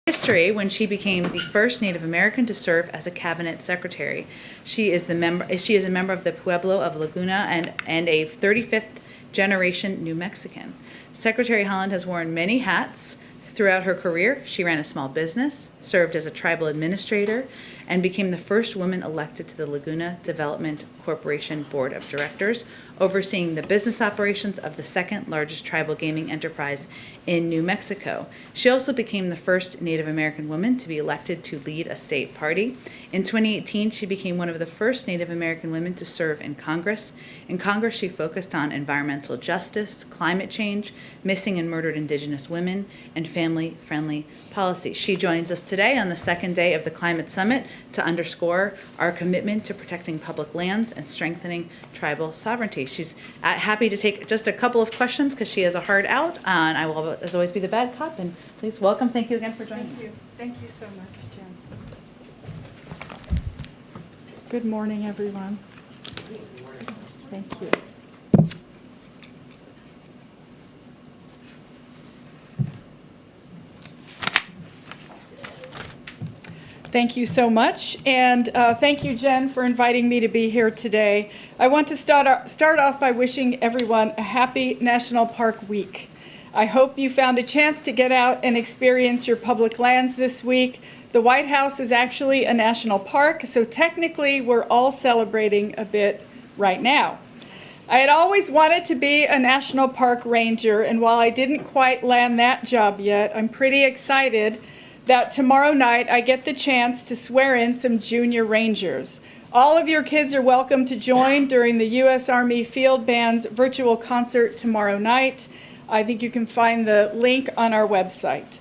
history when she became the first Native American to serve as a cabinet secretary. She is a member of the Pueblo of Laguna and a 35th generation New Mexican. Secretary Haaland has worn many hats throughout her career. She ran a small business, served as a tribal administrator, and became the first woman elected to the Laguna Development Corporation Board of Directors, overseeing the business operations of the second largest tribal gaming enterprise in New Mexico. She also became the first Native American woman to be elected to lead a state party. In 2018, she became one of the first Native American women to serve in Congress. In Congress, she focused on environmental justice, climate change, missing and murdered Indigenous women, and family-friendly policy. She joins us today on the second day of the Climate Summit to underscore our commitment to protecting public lands and strengthening tribal sovereignty. She's happy to take just a couple of questions because she has a hard out, and I will, as always, be the bad cop. And please welcome. Thank you again for joining us. Thank you so much, Jen. Good morning, everyone. Thank you. Thank you so much, and thank you, Jen, for inviting me to be here today. I want to start off by wishing everyone a happy National Park Week. I hope you found a chance to get out and experience your public lands this week. The White House is actually a national park, so technically we're all celebrating a bit right now. I had always wanted to be a national park ranger, and while I didn't quite land that job yet, I'm pretty excited that tomorrow night I get the chance to swear in some junior rangers. All of your kids are welcome to join during the U.S. Army Field Band's virtual concert tomorrow night. I think you can find the link on our website.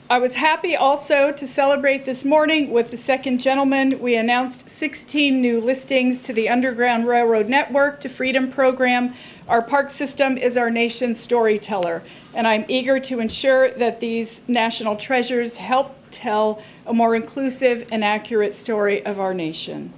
I was happy also to celebrate this morning with the second gentleman. We announced 16 new listings to the Underground Railroad Network to Freedom Program. Our park system is our nation's storyteller, and I'm eager to ensure that these national treasures help tell a more inclusive and accurate story of our nation.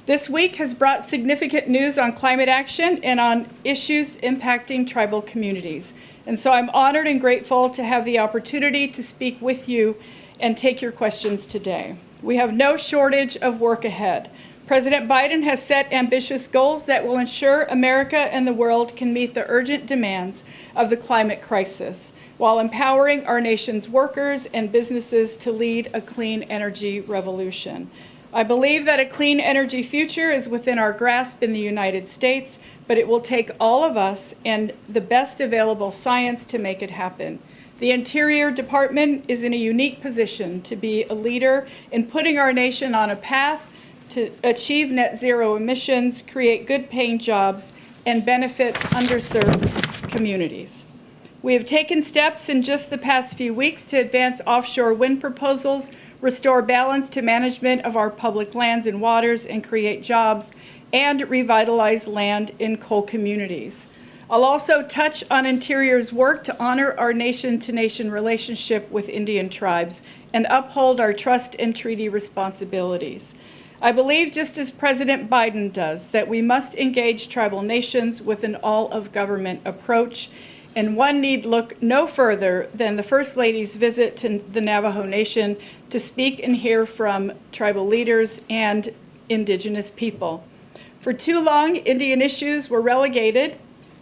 This week has brought significant news on climate action and on issues impacting tribal communities. And so I'm honored and grateful to have the opportunity to speak with you and take your questions today. We have no shortage of work ahead. President Biden has set ambitious goals that will ensure America and the world can meet the urgent demands of the climate crisis, while empowering our nation's workers and businesses to lead a clean energy revolution. I believe that a clean energy future is within our grasp in the United States, but it will take all of us and the best available science to make it happen. The Interior Department is in a unique position to be a leader in putting our nation on a path to achieve net zero emissions, create good-paying jobs, and benefit underserved communities. We have taken steps in just the past few weeks to advance offshore wind proposals, restore balance to management of our public lands and waters, and create jobs, and revitalize land in coal communities. I'll also touch on Interior's work to honor our nation-to-nation relationship with Indian tribes and uphold our trust and treaty responsibilities. I believe, just as President Biden does, that we must engage tribal nations with an all-of-government approach, and one need look no further than the First Lady's visit to the Navajo Nation to speak and hear from tribal leaders and Indigenous people. For too long, Indian issues were relegated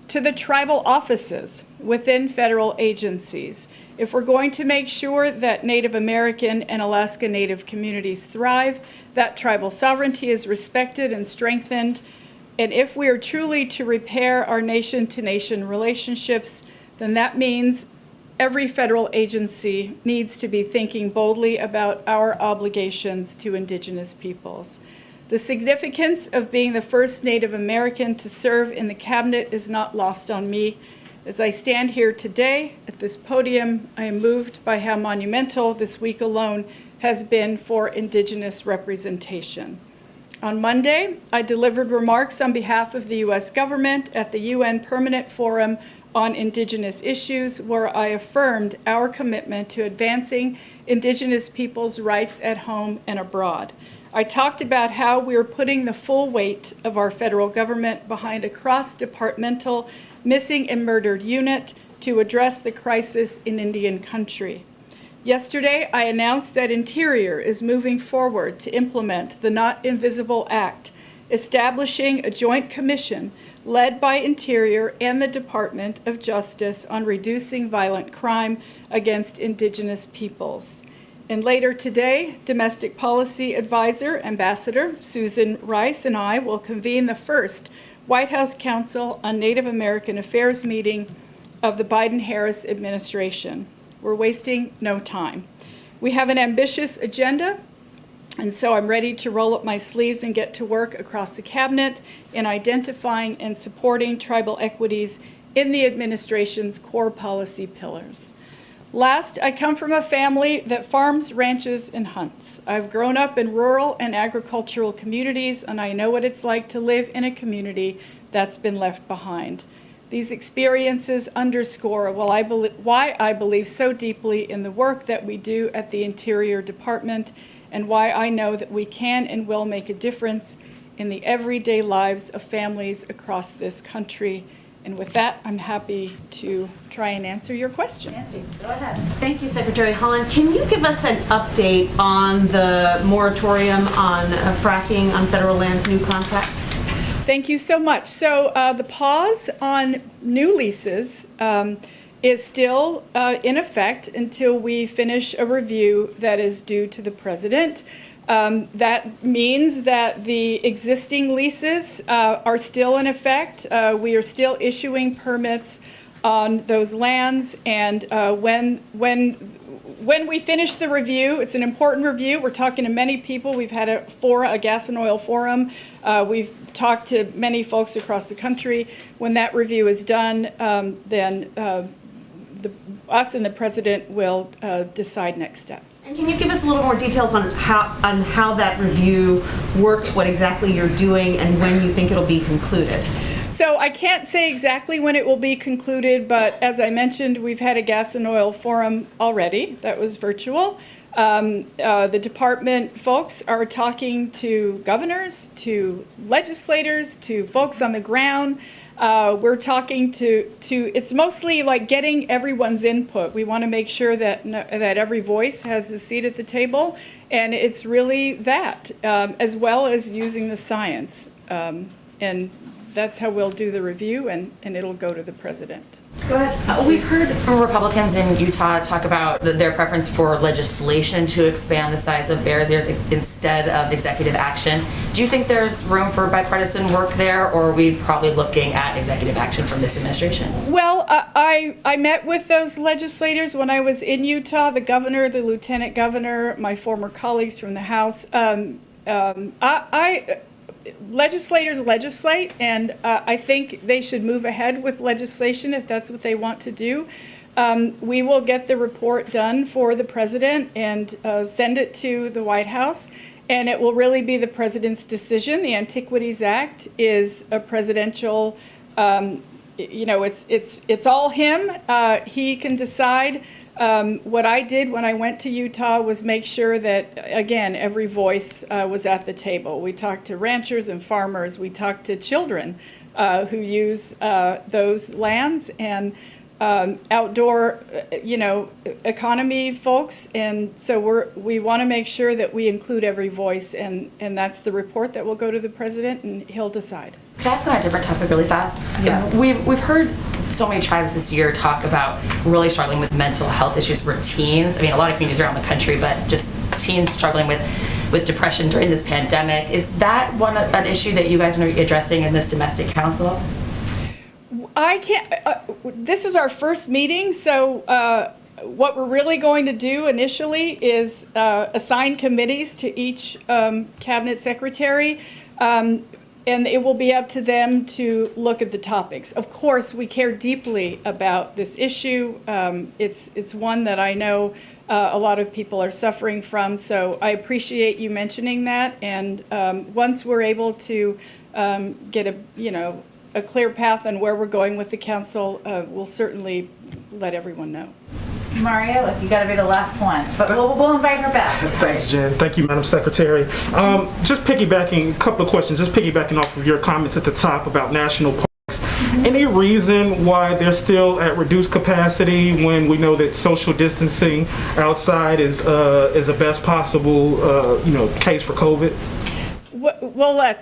to the tribal offices within federal agencies. If we're going to make sure that Native American and Alaska Native communities thrive, that tribal sovereignty is respected and strengthened, and if we are truly to repair our nation-to-nation relationships, then that means every federal agency needs to be thinking boldly about our obligations to Indigenous peoples. The significance of being the first Native American to serve in the cabinet is not lost on me. As I stand here today at this podium, I am moved by how monumental this week alone has been for Indigenous representation. On Monday, I delivered remarks on behalf of the U.S. government at the UN Permanent Forum on Indigenous Issues, where I affirmed our commitment to advancing Indigenous peoples' rights at home and abroad. I talked about how we are putting the full weight of our federal government behind a cross-departmental missing and murdered unit to address the crisis in Indian country. Yesterday, I announced that Interior is moving forward to implement the Not Invisible Act, establishing a joint commission led by Interior and the Department of Justice on reducing violent crime against Indigenous peoples. And later today, Domestic Policy Advisor, Ambassador Susan Rice, and I will convene the first White House Council on Native American Affairs meeting of the Biden-Harris administration. We're wasting no time. We have an ambitious agenda, and so I'm ready to roll up my sleeves and get to work across the cabinet in identifying and supporting tribal equities in the administration's core policy pillars. Last, I come from a family that farms, ranches, and hunts. I've grown up in rural and agricultural communities, and I know what it's like to live in a community that's been left behind. These experiences underscore why I believe so deeply in the work that we do at the Interior Department, and why I know that we can and will make a difference in the everyday lives of families across this country. And with that, I'm happy to try and answer your questions. Nancy, go ahead. Thank you, Secretary Haaland. Can you give us an update on the moratorium on fracking on federal lands, new contracts? Thank you so much. So the pause on new leases is still in effect until we finish a review that is due to the president. That means that the existing leases are still in effect. We are still issuing permits on those lands, and when we finish the review, it's an important review. We're talking to many people. We've had a gas and oil forum. We've talked to many folks across the country. When that review is done, then us and the president will decide next steps. And can you give us a little more details on how that review works, what exactly you're doing, and when you think it'll be concluded? So I can't say exactly when it will be concluded, but as I mentioned, we've had a gas and oil forum already that was virtual. The department folks are talking to governors, to legislators, to folks on the ground. We're talking to it's mostly like getting everyone's input. We want to make sure that every voice has a seat at the table, and it's really that, as well as using the science. And that's how we'll do the review, and it'll go to the president. Go ahead. We've heard Republicans in Utah talk about their preference for legislation to expand the size of barriers instead of executive action. Do you think there's room for bipartisan work there, or are we probably looking at executive action from this administration? Well, I met with those legislators when I was in Utah, the governor, the lieutenant governor, my former colleagues from the House. Legislators legislate, and I think they should move ahead with legislation if that's what they want to do. We will get the report done for the president and send it to the White House, and it will really be the president's decision. The Antiquities Act is a presidential, it's all him. He can decide. What I did when I went to Utah was make sure that, again, every voice was at the table. We talked to ranchers and farmers. We talked to children who use those lands, and outdoor, economy folks. And so we want to make sure that we include every voice, and that's the report that will go to the president, and he'll decide. Could I ask on a different topic really fast? Yeah. We've heard so many tribes this year talk about really struggling with mental health issues for teens. I mean, a lot of communities around the country, but just teens struggling with depression during this pandemic. Is that an issue that you guys are going to be addressing in this domestic council? I can't, this is our first meeting, so what we're really going to do initially is assign committees to each cabinet secretary, and it will be up to them to look at the topics. Of course, we care deeply about this issue. It's one that I know a lot of people are suffering from, so I appreciate you mentioning that, and once we're able to get a clear path on where we're going with the council, we'll certainly let everyone know. Mario, you got to be the last one, but we'll invite her back. Thanks, Jen. Thank you, Madam Secretary. Just piggybacking, a couple of questions, just piggybacking off of your comments at the top about national parks. Any reason why they're still at reduced capacity when we know that social distancing outside is the best possible case for COVID? Well,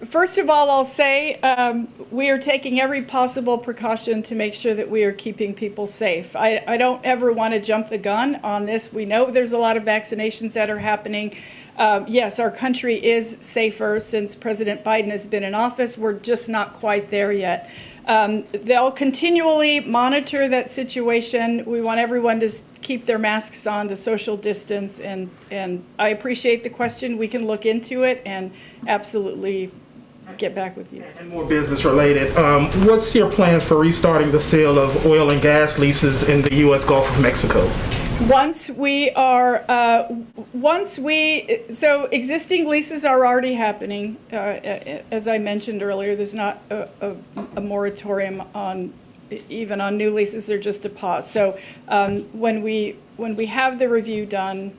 first of all, I'll say we are taking every possible precaution to make sure that we are keeping people safe. I don't ever want to jump the gun on this. We know there's a lot of vaccinations that are happening. Yes, our country is safer since President Biden has been in office. We're just not quite there yet. They'll continually monitor that situation. We want everyone to keep their masks on, to social distance, and I appreciate the question. We can look into it and absolutely get back with you. And more business related, what's your plan for restarting the sale of oil and gas leases in the U.S. Gulf of Mexico? So existing leases are already happening. As I mentioned earlier, there's not a moratorium even on new leases, they're just a pause. So when we have the review done,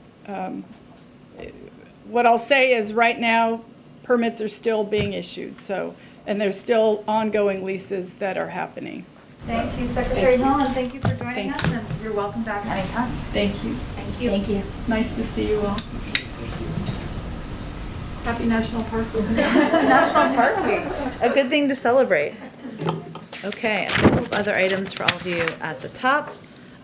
what I'll say is right now, permits are still being issued. And there's still ongoing leases that are happening. Thank you, Secretary Haaland. Thank you for joining Thank us, and you're welcome back anytime. Thank you. Thank you. Thank you. Nice to see you all. Happy National Park Week. National Park Week, a good thing to celebrate. Okay, a couple of other items for all of you at the top.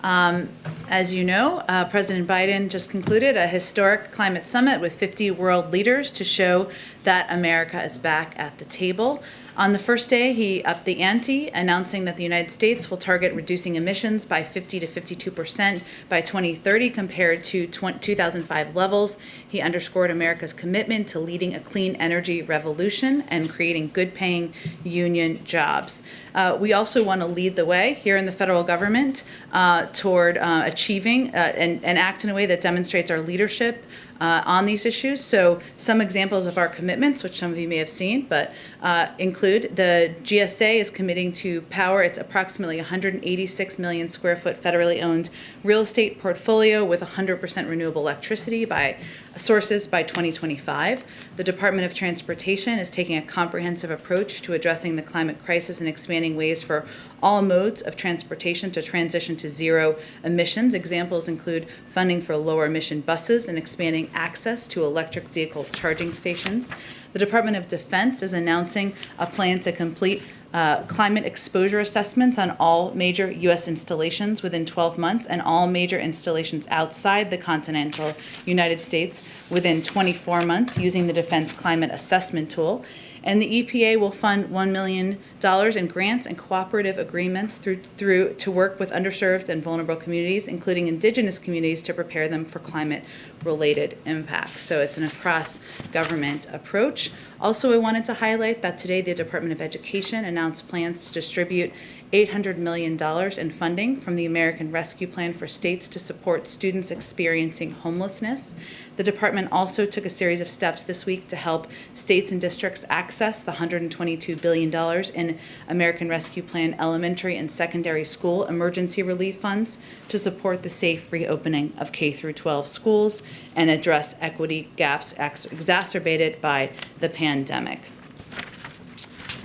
As you know, President Biden just concluded a historic climate summit with 50 world leaders to show that America is back at the table. On the first day, he upped the ante, announcing that the United States will target reducing emissions by 50 to 52% by 2030 compared to 2005 levels. He underscored America's commitment to leading a clean energy revolution and creating good-paying union jobs. We also want to lead the way here in the federal government toward achieving and act in a way that demonstrates our leadership on these issues. So some examples of our commitments, which some of you may have seen, but include the GSA is committing to power its approximately 186 million square foot federally owned real estate portfolio with 100% renewable electricity by sources by 2025. The Department of Transportation is taking a comprehensive approach to addressing the climate crisis and expanding ways for all modes of transportation to transition to zero emissions. Examples include funding for lower emission buses and expanding access to electric vehicle charging stations. The Department of Defense is announcing a plan to complete climate exposure assessments on all major U.S. installations within 12 months and all major installations outside the continental United States within 24 months using the Defense Climate Assessment Tool. And the EPA will fund $1 million in grants and cooperative agreements through to work with underserved and vulnerable communities, including indigenous communities, to prepare them for climate-related impacts. So it's an across-government approach. Also, I wanted to highlight that today the Department of Education announced plans to distribute $800 million in funding from the American Rescue Plan for states to support students experiencing homelessness. The department also took a series of steps this week to help states and districts access the $122 billion in American Rescue Plan elementary and secondary school emergency relief funds to support the safe reopening of K through 12 schools and address equity gaps exacerbated by the pandemic.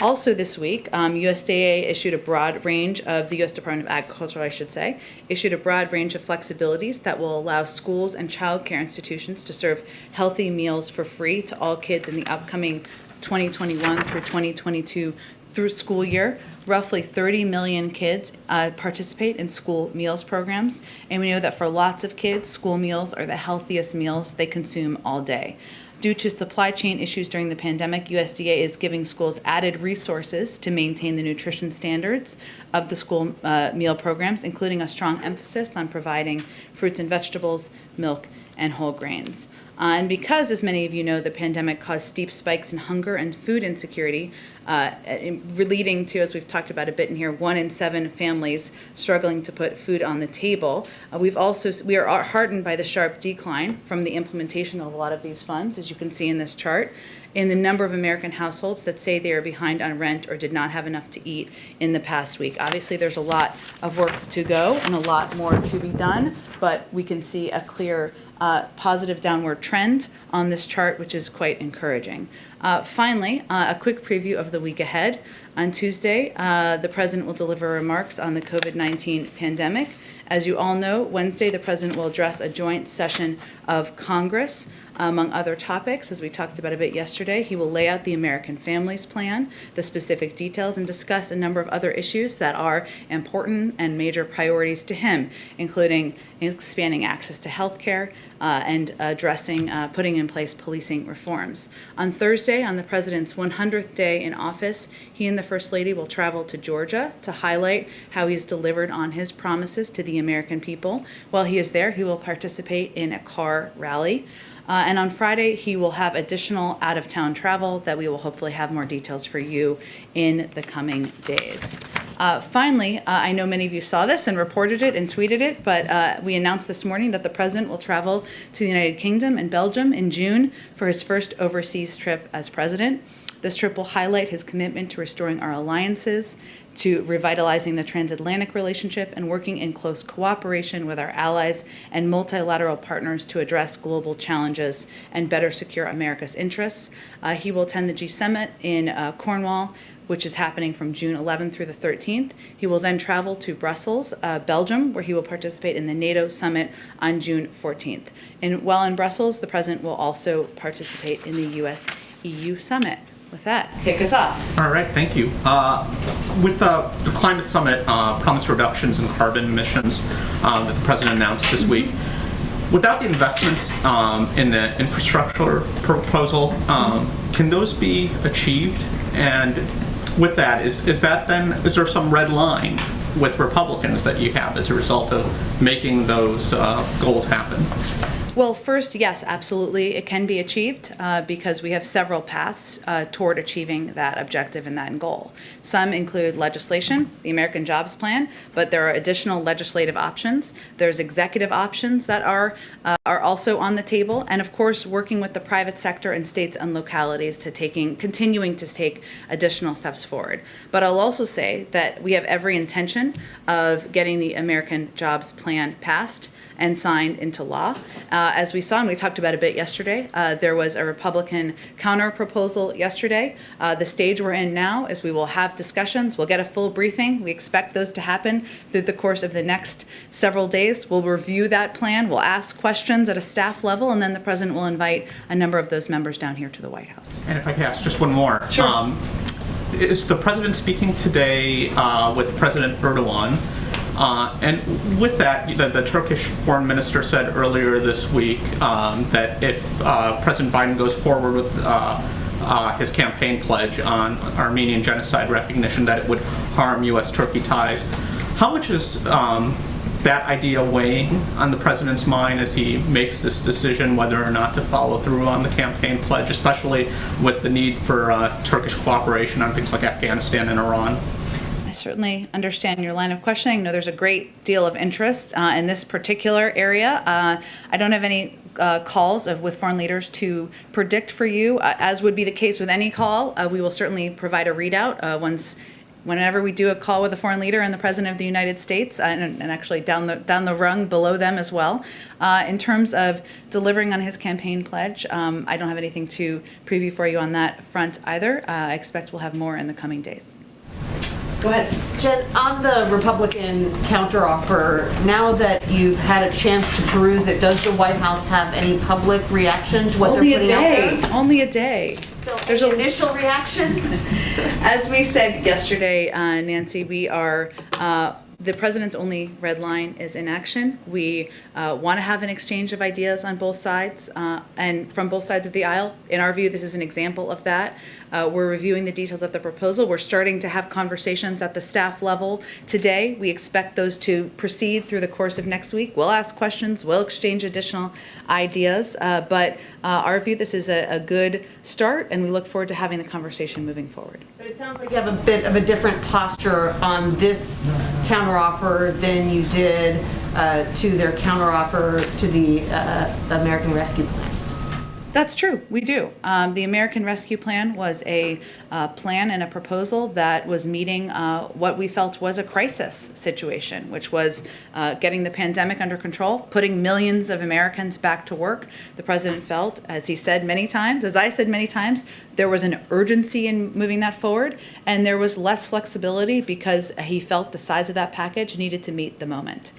Also this week, USDA issued a broad range of, the U.S. Department of Agriculture, I should say, issued a broad range of flexibilities that will allow schools and child care institutions to serve healthy meals for free to all kids in the upcoming 2021 through 2022 through school year. Roughly 30 million kids participate in school meals programs, and we know that for lots of kids, school meals are the healthiest meals they consume all day. Due to supply chain issues during the pandemic, USDA is giving schools added resources to maintain the nutrition standards of the school meal programs, including a strong emphasis on providing fruits and vegetables, milk, and whole grains. And because, as many of you know, the pandemic caused steep spikes in hunger and food insecurity, leading to, as we've talked about a bit in here, 1 in 7 families struggling to put food on the table. We are heartened by the sharp decline from the implementation of a lot of these funds, as you can see in this chart, in the number of American households that say they are behind on rent or did not have enough to eat in the past week. Obviously, there's a lot of work to go and a lot more to be done, but we can see a clear positive downward trend on this chart, which is quite encouraging. Finally, a quick preview of the week ahead. On Tuesday, the President will deliver remarks on the COVID-19 pandemic. As you all know, Wednesday, the President will address a joint session of Congress. Among other topics, as we talked about a bit yesterday, he will lay out the American Families Plan, the specific details, and discuss a number of other issues that are important and major priorities to him, including expanding access to health care and addressing, putting in place policing reforms. On Thursday, on the President's 100th day in office, he and the First Lady will travel to Georgia to highlight how he's delivered on his promises to the American people. While he is there, he will participate in a car rally. And on Friday, he will have additional out-of-town travel that we will hopefully have more details for you in the coming days. Finally, I know many of you saw this and reported it and tweeted it, but we announced this morning that the President will travel to the United Kingdom and Belgium in June for his first overseas trip as President. This trip will highlight his commitment to restoring our alliances, to revitalizing the transatlantic relationship, and working in close cooperation with our allies and multilateral partners to address global challenges and better secure America's interests. He will attend the G Summit in Cornwall, which is happening from June 11th through the 13th. He will then travel to Brussels, Belgium, where he will participate in the NATO Summit on June 14th. And while in Brussels, the President will also participate in the US-EU Summit. With that, kick us off. All right, thank you. With the climate summit, promised reductions in carbon emissions that the President announced this week, without the investments in the infrastructure proposal, can those be achieved? And with that, is there some red line with Republicans that you have as a result of making those goals happen? Well, first, yes, absolutely, it can be achieved because we have several paths toward achieving that objective and that goal. Some include legislation, the American Jobs Plan, but there are additional legislative options. There's executive options that are also on the table, and of course, working with the private sector and states and localities to continuing to take additional steps forward. But I'll also say that we have every intention of getting the American Jobs Plan passed and signed into law. As we saw and we talked about a bit yesterday, there was a Republican counter proposal yesterday. The stage we're in now is we will have discussions. We'll get a full briefing. We expect those to happen through the course of the next several days. We'll review that plan. We'll ask questions at a staff level, and then the President will invite a number of those members down here to the White House. And if I could ask just one more. Sure. Is the President speaking today with President Erdogan? And with that, the Turkish foreign minister said earlier this week that if President Biden goes forward with his campaign pledge on Armenian genocide recognition, that it would harm U.S.-Turkey ties. How much is that idea weighing on the President's mind as he makes this decision whether or not to follow through on the campaign pledge, especially with the need for Turkish cooperation on things like Afghanistan and Iran? I certainly understand your line of questioning. No, there's a great deal of interest in this particular area. I don't have any calls with foreign leaders to predict for you, as would be the case with any call. We will certainly provide a readout whenever we do a call with a foreign leader and the President of the United States, and actually down the rung below them as well. In terms of delivering on his campaign pledge, I don't have anything to preview for you on that front either. I expect we'll have more in the coming days. Go ahead. Jen, on the Republican counteroffer, now that you've had a chance to peruse it, does the White House have any public reaction to what they're putting out there? Only a day. So There's any a- initial reaction? As we said yesterday, Nancy, we are, the President's only red line is inaction. We want to have an exchange of ideas on both sides and from both sides of the aisle. In our view, this is an example of that. We're reviewing the details of the proposal. We're starting to have conversations at the staff level today. We expect those to proceed through the course of next week. We'll ask questions. We'll exchange additional ideas. But our view, this is a good start, and we look forward to having the conversation moving forward. But it sounds like you have a bit of a different posture on this counteroffer than you did to their counteroffer to the American Rescue Plan. That's true, we do. The American Rescue Plan was a plan and a proposal that was meeting what we felt was a crisis situation, which was getting the pandemic under control, putting millions of Americans back to work. The president felt, as he said many times, as I said many times, there was an urgency in moving that forward, and there was less flexibility because he felt the size of that package needed to meet the moment.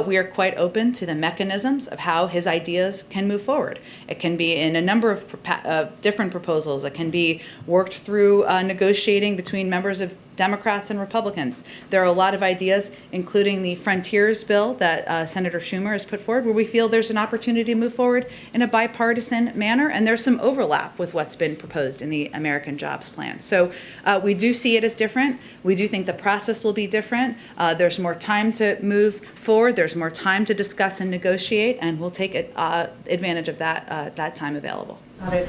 We are quite open to the mechanisms of how his ideas can move forward. It can be in a number of different proposals. It can be worked through negotiating between members of Democrats and Republicans. There are a lot of ideas, including the Frontiers bill that Senator Schumer has put forward, where we feel there's an opportunity to move forward in a bipartisan manner, and there's some overlap with what's been proposed in the American Jobs Plan. So we do see it as different. We do think the process will be different. There's more time to move forward. There's more time to discuss and negotiate, and we'll take advantage of that time available. Got it.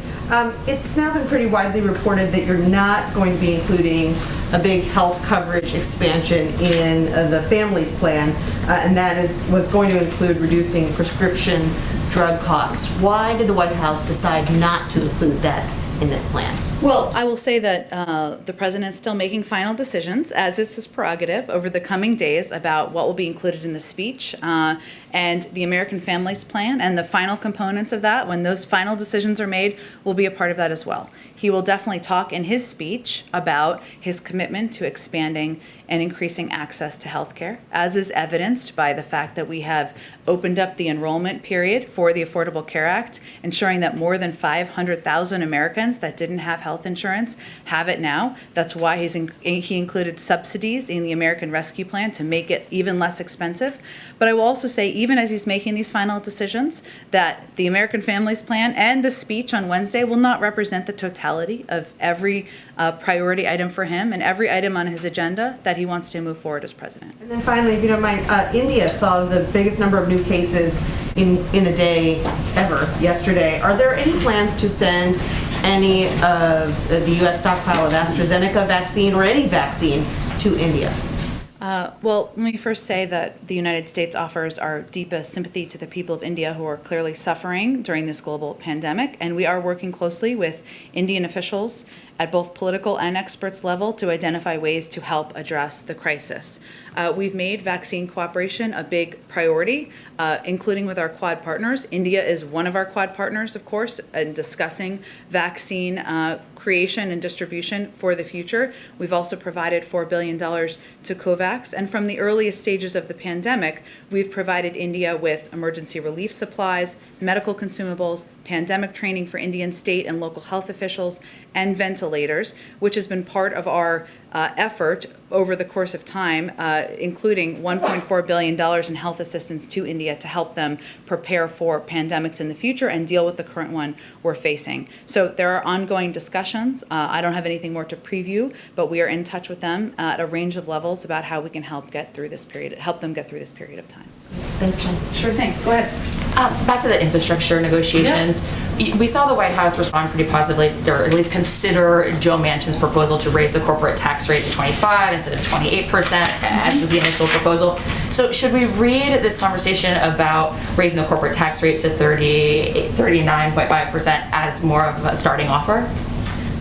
It's now been pretty widely reported that you're not going to be including a big health coverage expansion in the Families Plan, and that was going to include reducing prescription drug costs. Why did the White House decide not to include that in this plan? Well, I will say that the president is still making final decisions, as is his prerogative, over the coming days about what will be included in the speech and the American Families Plan, and the final components of that, when those final decisions are made, will be a part of that as well. He will definitely talk in his speech about his commitment to expanding and increasing access to health care, as is evidenced by the fact that we have opened up the enrollment period for the Affordable Care Act, ensuring that more than 500,000 Americans that didn't have health insurance have it now. That's why he included subsidies in the American Rescue Plan to make it even less expensive. But I will also say, even as he's making these final decisions, that the American Families Plan and the speech on Wednesday will not represent the totality of every priority item for him and every item on his agenda that he wants to move forward as president. And then finally, if you don't mind, India saw the biggest number of new cases in a day ever yesterday. Are there any plans to send any of the U.S. stockpile of AstraZeneca vaccine or any vaccine to India? Well, let me first say that the United States offers our deepest sympathy to the people of India who are clearly suffering during this global pandemic, and we are working closely with Indian officials at both political and experts level to identify ways to help address the crisis. We've made vaccine cooperation a big priority, including with our Quad partners. India is one of our Quad partners, of course, in discussing vaccine creation and distribution for the future. We've also provided $4 billion to COVAX, and from the earliest stages of the pandemic, we've provided India with emergency relief supplies, medical consumables, pandemic training for Indian state and local health officials, and ventilators, which has been part of our effort over the course of time, including $1.4 billion in health assistance to India to help them prepare for pandemics in the future and deal with the current one we're facing. So there are ongoing discussions. I don't have anything more to preview, but we are in touch with them at a range of levels about how we can help them get through this period of time. Thanks, Jen. Sure thing. Go ahead. Back to the infrastructure negotiations. We saw the White House respond pretty positively, or at least consider Joe Manchin's proposal to raise the corporate tax rate to 25 instead of 28%, as was the initial proposal. So should we read this conversation about raising the corporate tax rate to 39.5% as more of a starting offer?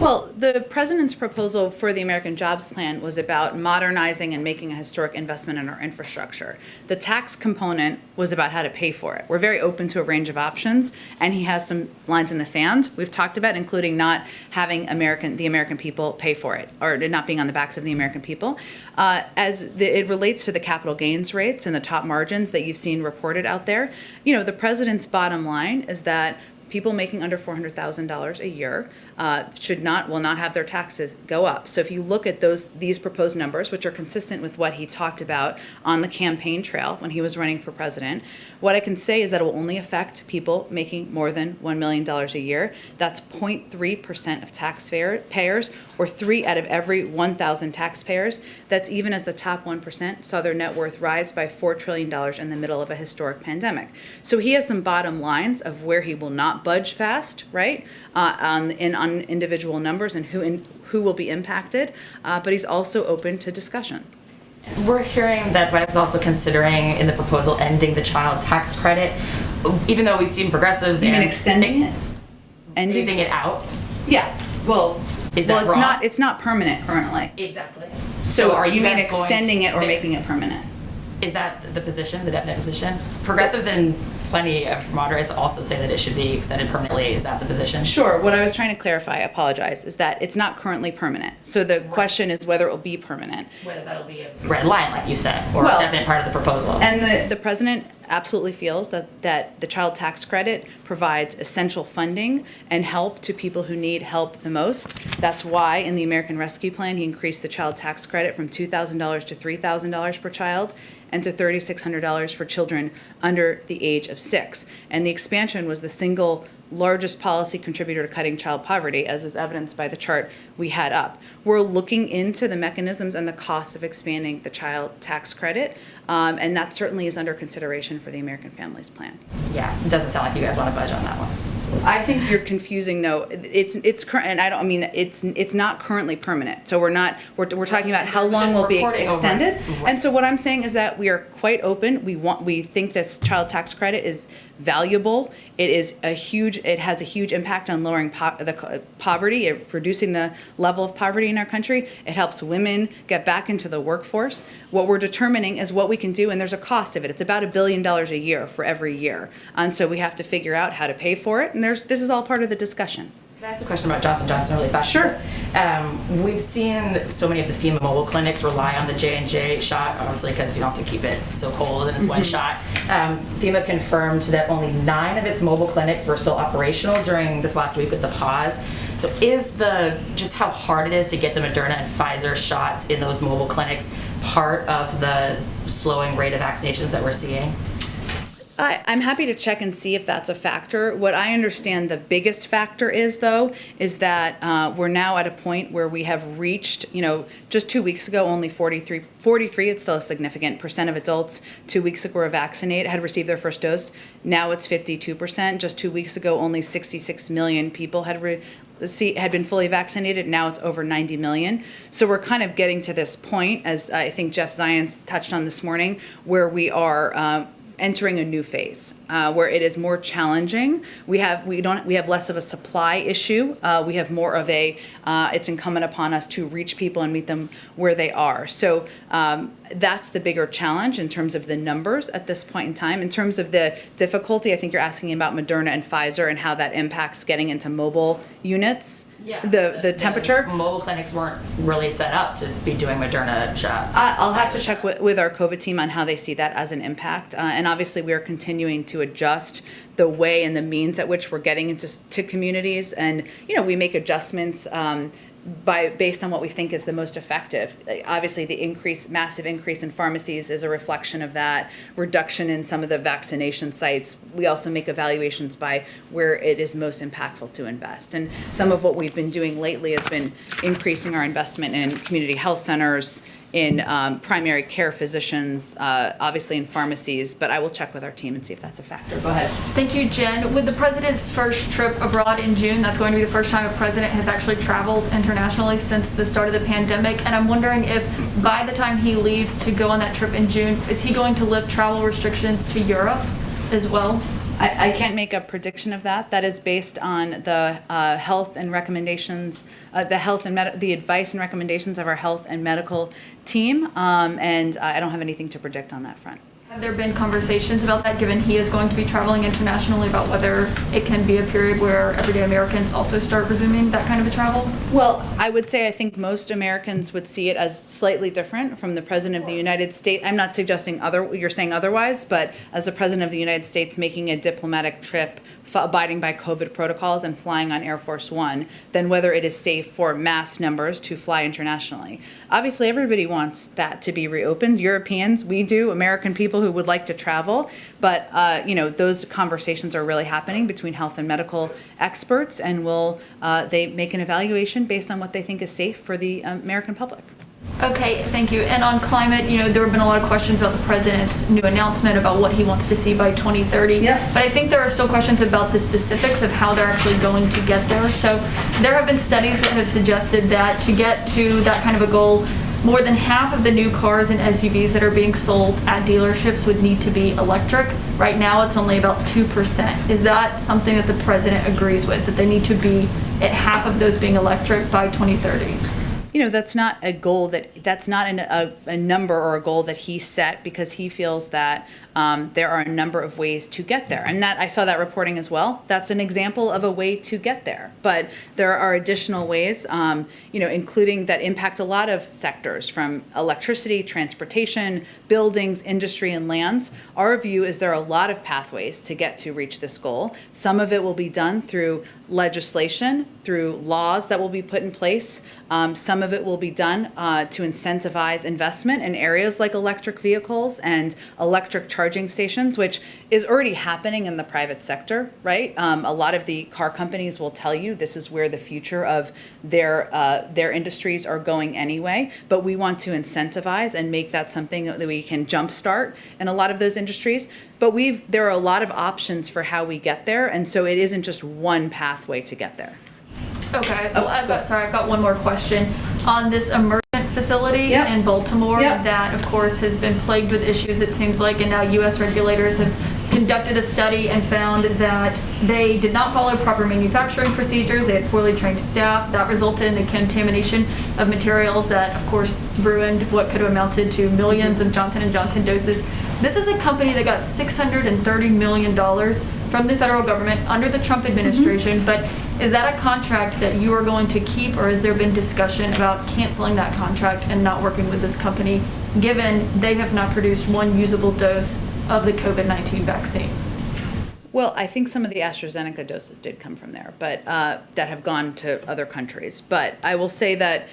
Well, the president's proposal for the American Jobs Plan was about modernizing and making a historic investment in our infrastructure. The tax component was about how to pay for it. We're very open to a range of options, and he has some lines in the sand we've talked about, including not having the American people pay for it, or it not being on the backs of the American people. It relates to the capital gains rates and the top margins that you've seen reported out there, the president's bottom line is that people making under $400,000 a year will not have their taxes go up. So if you look at these proposed numbers, which are consistent with what he talked about on the campaign trail when he was running for president, what I can say is that it will only affect people making more than $1 million a year. That's 0.3% of taxpayers, or 3 out of every 1,000 taxpayers. That's even as the top 1% saw their net worth rise by $4 trillion in the middle of a historic pandemic. So he has some bottom lines of where he will not budge fast, right, on individual numbers and who will be impacted, but he's also open to discussion. We're hearing that the White House is also considering in the proposal ending the child tax credit, even though we've seen progressives. You mean extending it? ending. Phasing it out? Yeah, well, Is that well, wrong? it's not permanent currently. Exactly. So are you mean guys going extending to- it or making it permanent? Is that the position, the definite position? Progressives and plenty of moderates also say that it should be extended permanently. Is that the position? Sure, what I was trying to clarify, I apologize, is that it's not currently permanent. So the question is whether it will be permanent. Whether that'll be a red line, like you said, or Well, a definite part of the proposal. And the president absolutely feels that the child tax credit provides essential funding and help to people who need help the most. That's why in the American Rescue Plan, he increased the child tax credit from $2,000 to $3,000 per child and to $3,600 for children under the age of 6. And the expansion was the single largest policy contributor to cutting child poverty, as is evidenced by the chart we had up. We're looking into the mechanisms and the costs of expanding the child tax credit, and that certainly is under consideration for the American Families Plan. Yeah, it doesn't sound like you guys want to budge on that one. I think you're confusing though. It's current, and I mean it's not currently permanent. So we're talking about how long Just will be reporting over. extended. Right. And so what I'm saying is that we are quite open. We think this child tax credit is valuable. It has a huge impact on lowering poverty, reducing the level of poverty in our country. It helps women get back into the workforce. What we're determining is what we can do, and there's a cost of it. It's about $1 billion a year for every year. And so we have to figure out how to pay for it, and this is all part of the discussion. Can I ask a question about Johnson & Johnson really fast? Sure. We've seen so many of the FEMA mobile clinics rely on the J&J shot, obviously because you don't have to keep it so cold and it's one shot. FEMA confirmed that only 9 of its mobile clinics were still operational during this last week with the pause. So is just how hard it is to get the Moderna and Pfizer shots in those mobile clinics part of the slowing rate of vaccinations that we're seeing? I'm happy to check and see if that's a factor. What I understand the biggest factor is, though, is that we're now at a point where we have reached, just 2 weeks ago, only 43, it's still a significant percent of adults 2 weeks ago were vaccinated, had received their first dose. Now it's 52%. Just 2 weeks ago, only 66 million people had been fully vaccinated. Now it's over 90 million. So we're kind of getting to this point, as I think Jeff Zients touched on this morning, where we are entering a new phase where it is more challenging. We have less of a supply issue. We have more of it's incumbent upon us to reach people and meet them where they are. So that's the bigger challenge in terms of the numbers at this point in time. In terms of the difficulty, I think you're asking about Moderna and Pfizer and how that impacts getting into mobile units. Yeah. The temperature. Mobile clinics weren't really set up to be doing Moderna shots. I'll have to check with our COVID team on how they see that as an impact. And obviously, we are continuing to adjust the way and the means at which we're getting into communities. And, we make adjustments based on what we think is the most effective. Obviously, the massive increase in pharmacies is a reflection of that. Reduction in some of the vaccination sites. We also make evaluations by where it is most impactful to invest. And some of what we've been doing lately has been increasing our investment in community health centers, in primary care physicians, obviously in pharmacies, but I will check with our team and see if that's a factor. Go ahead. Thank you, Jen. With the president's first trip abroad in June, that's going to be the first time a president has actually traveled internationally since the start of the pandemic. And I'm wondering if by the time he leaves to go on that trip in June, is he going to lift travel restrictions to Europe as well? I can't make a prediction of that. That is based on the health and recommendations, the advice and recommendations of our health and medical team, and I don't have anything to predict on that front. Have there been conversations about that, given he is going to be traveling internationally, about whether it can be a period where everyday Americans also start resuming that kind of a travel? Well, I would say I think most Americans would see it as slightly different from the President of the United States. I'm not suggesting you're saying otherwise, but as the President of the United States making a diplomatic trip, abiding by COVID protocols and flying on Air Force One, than whether it is safe for mass numbers to fly internationally. Obviously, everybody wants that to be reopened. Europeans, we do, American people who would like to travel, but those conversations are really happening between health and medical experts, and they make an evaluation based on what they think is safe for the American public. Okay, thank you. And on climate, there have been a lot of questions about the president's new announcement about what he wants to see by 2030. Yeah. But I think there are still questions about the specifics of how they're actually going to get there. So there have been studies that have suggested that to get to that kind of a goal, more than half of the new cars and SUVs that are being sold at dealerships would need to be electric. Right now, it's only about 2%. Is that something that the president agrees with, that they need to be at half of those being electric by 2030? You know, that's not a goal that's not a number or a goal that he set, because he feels that there are a number of ways to get there. And that, I saw that reporting as well. That's an example of a way to get there. But there are additional ways, you know, including that impact a lot of sectors, from electricity, transportation, buildings, industry, and lands. Our view is there are a lot of pathways to get to reach this goal. Some of it will be done through legislation, through laws that will be put in place. Some of it will be done to incentivize investment in areas like electric vehicles and electric charging stations, which is already happening in the private sector, right? A lot of the car companies will tell you this is where the future of their industries are going anyway. But we want to incentivize and make that something that we can jumpstart in a lot of those industries. But there are a lot of options for how we get there, and so it isn't just one pathway to get there. Okay, well, I've got one more question. On this Emergent facility Yep. in Baltimore, Yep. that of course has been plagued with issues, it seems like, and now US regulators have conducted a study and found that they did not follow proper manufacturing procedures, they had poorly trained staff, that resulted in the contamination of materials that of course ruined what could have amounted to millions of Johnson & Johnson doses. This is a company that got $630 million from the federal government under the Trump administration, but is that a contract that you are going to keep, or has there been discussion about canceling that contract and not working with this company, given they have not produced one usable dose of the COVID-19 vaccine? Well, I think some of the AstraZeneca doses did come from there, but that have gone to other countries. But I will say that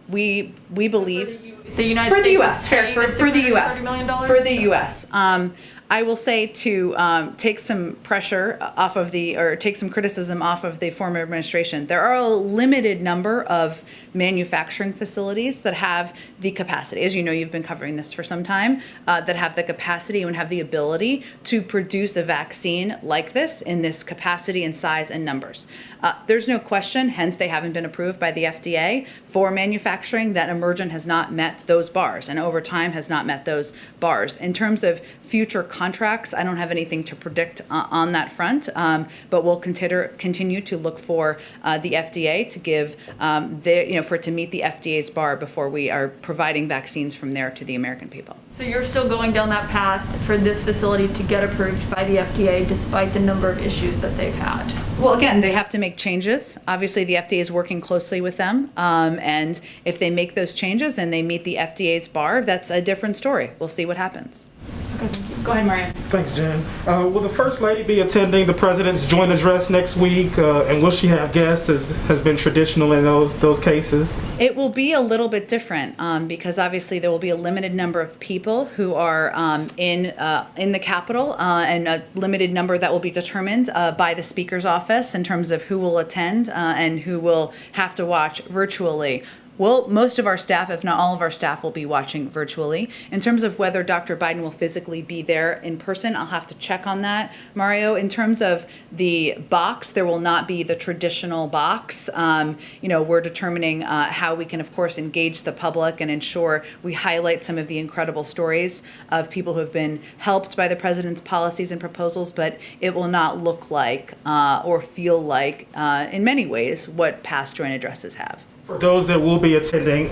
we believe The United for the States U.S. is paying For the U.S. $630 million? For the U.S. I will say to take some pressure off of take some criticism off of the former administration. There are a limited number of manufacturing facilities that have the capacity, as you know, you've been covering this for some time, that have the capacity and have the ability to produce a vaccine like this in this capacity and size and numbers. There's no question, hence they haven't been approved by the FDA for manufacturing, that Emergent has not met those bars and over time has not met those bars. In terms of future contracts, I don't have anything to predict on that front, but we'll continue to look for the FDA to give for it to meet the FDA's bar before we are providing vaccines from there to the American people. So you're still going down that path for this facility to get approved by the FDA despite the number of issues that they've had? Well, again, they have to make changes. Obviously, the FDA is working closely with them, and if they make those changes and they meet the FDA's bar, that's a different story. We'll see what happens. Okay, thank you. Go ahead, Mario. Thanks, Jen. Will the First Lady be attending the President's joint address next week? And will she have guests, as has been traditional in those cases? It will be a little bit different because obviously there will be a limited number of people who are in the Capitol and a limited number that will be determined by the Speaker's office in terms of who will attend and who will have to watch virtually. Well, most of our staff, if not all of our staff, will be watching virtually. In terms of whether Dr. Biden will physically be there in person, I'll have to check on that, Mario. In terms of the box, there will not be the traditional box. We're determining how we can, of course, engage the public and ensure we highlight some of the incredible stories of people who have been helped by the president's policies and proposals, but it will not look like or feel like, in many ways, what past joint addresses have. For those that will be attending,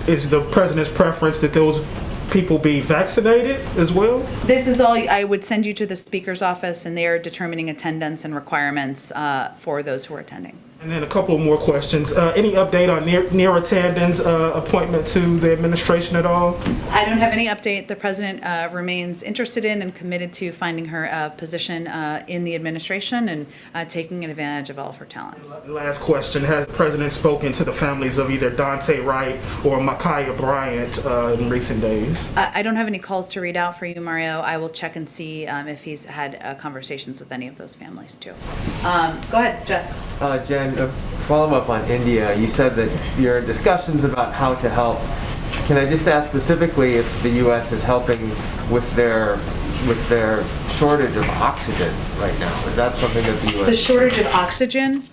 is the President's preference that those people be vaccinated as well? This is all, I would send you to the Speaker's office, and they are determining attendance and requirements for those who are attending. And then a couple more questions. Any update on Neera Tanden's appointment to the administration at all? I don't have any update. The President remains interested in and committed to finding her a position in the administration and taking advantage of all of her talents. Last question. Has the President spoken to the families of either Dante Wright or Ma'Khia Bryant in recent days? I don't have any calls to read out for you, Mario. I will check and see if he's had conversations with any of those families, too. Go ahead, Jeff. Jen, a follow-up on India. You said that you're in discussions about how to help. Can I just ask specifically if the U.S. is helping with their shortage of oxygen right now? Is that something that the U.S. The shortage of oxygen?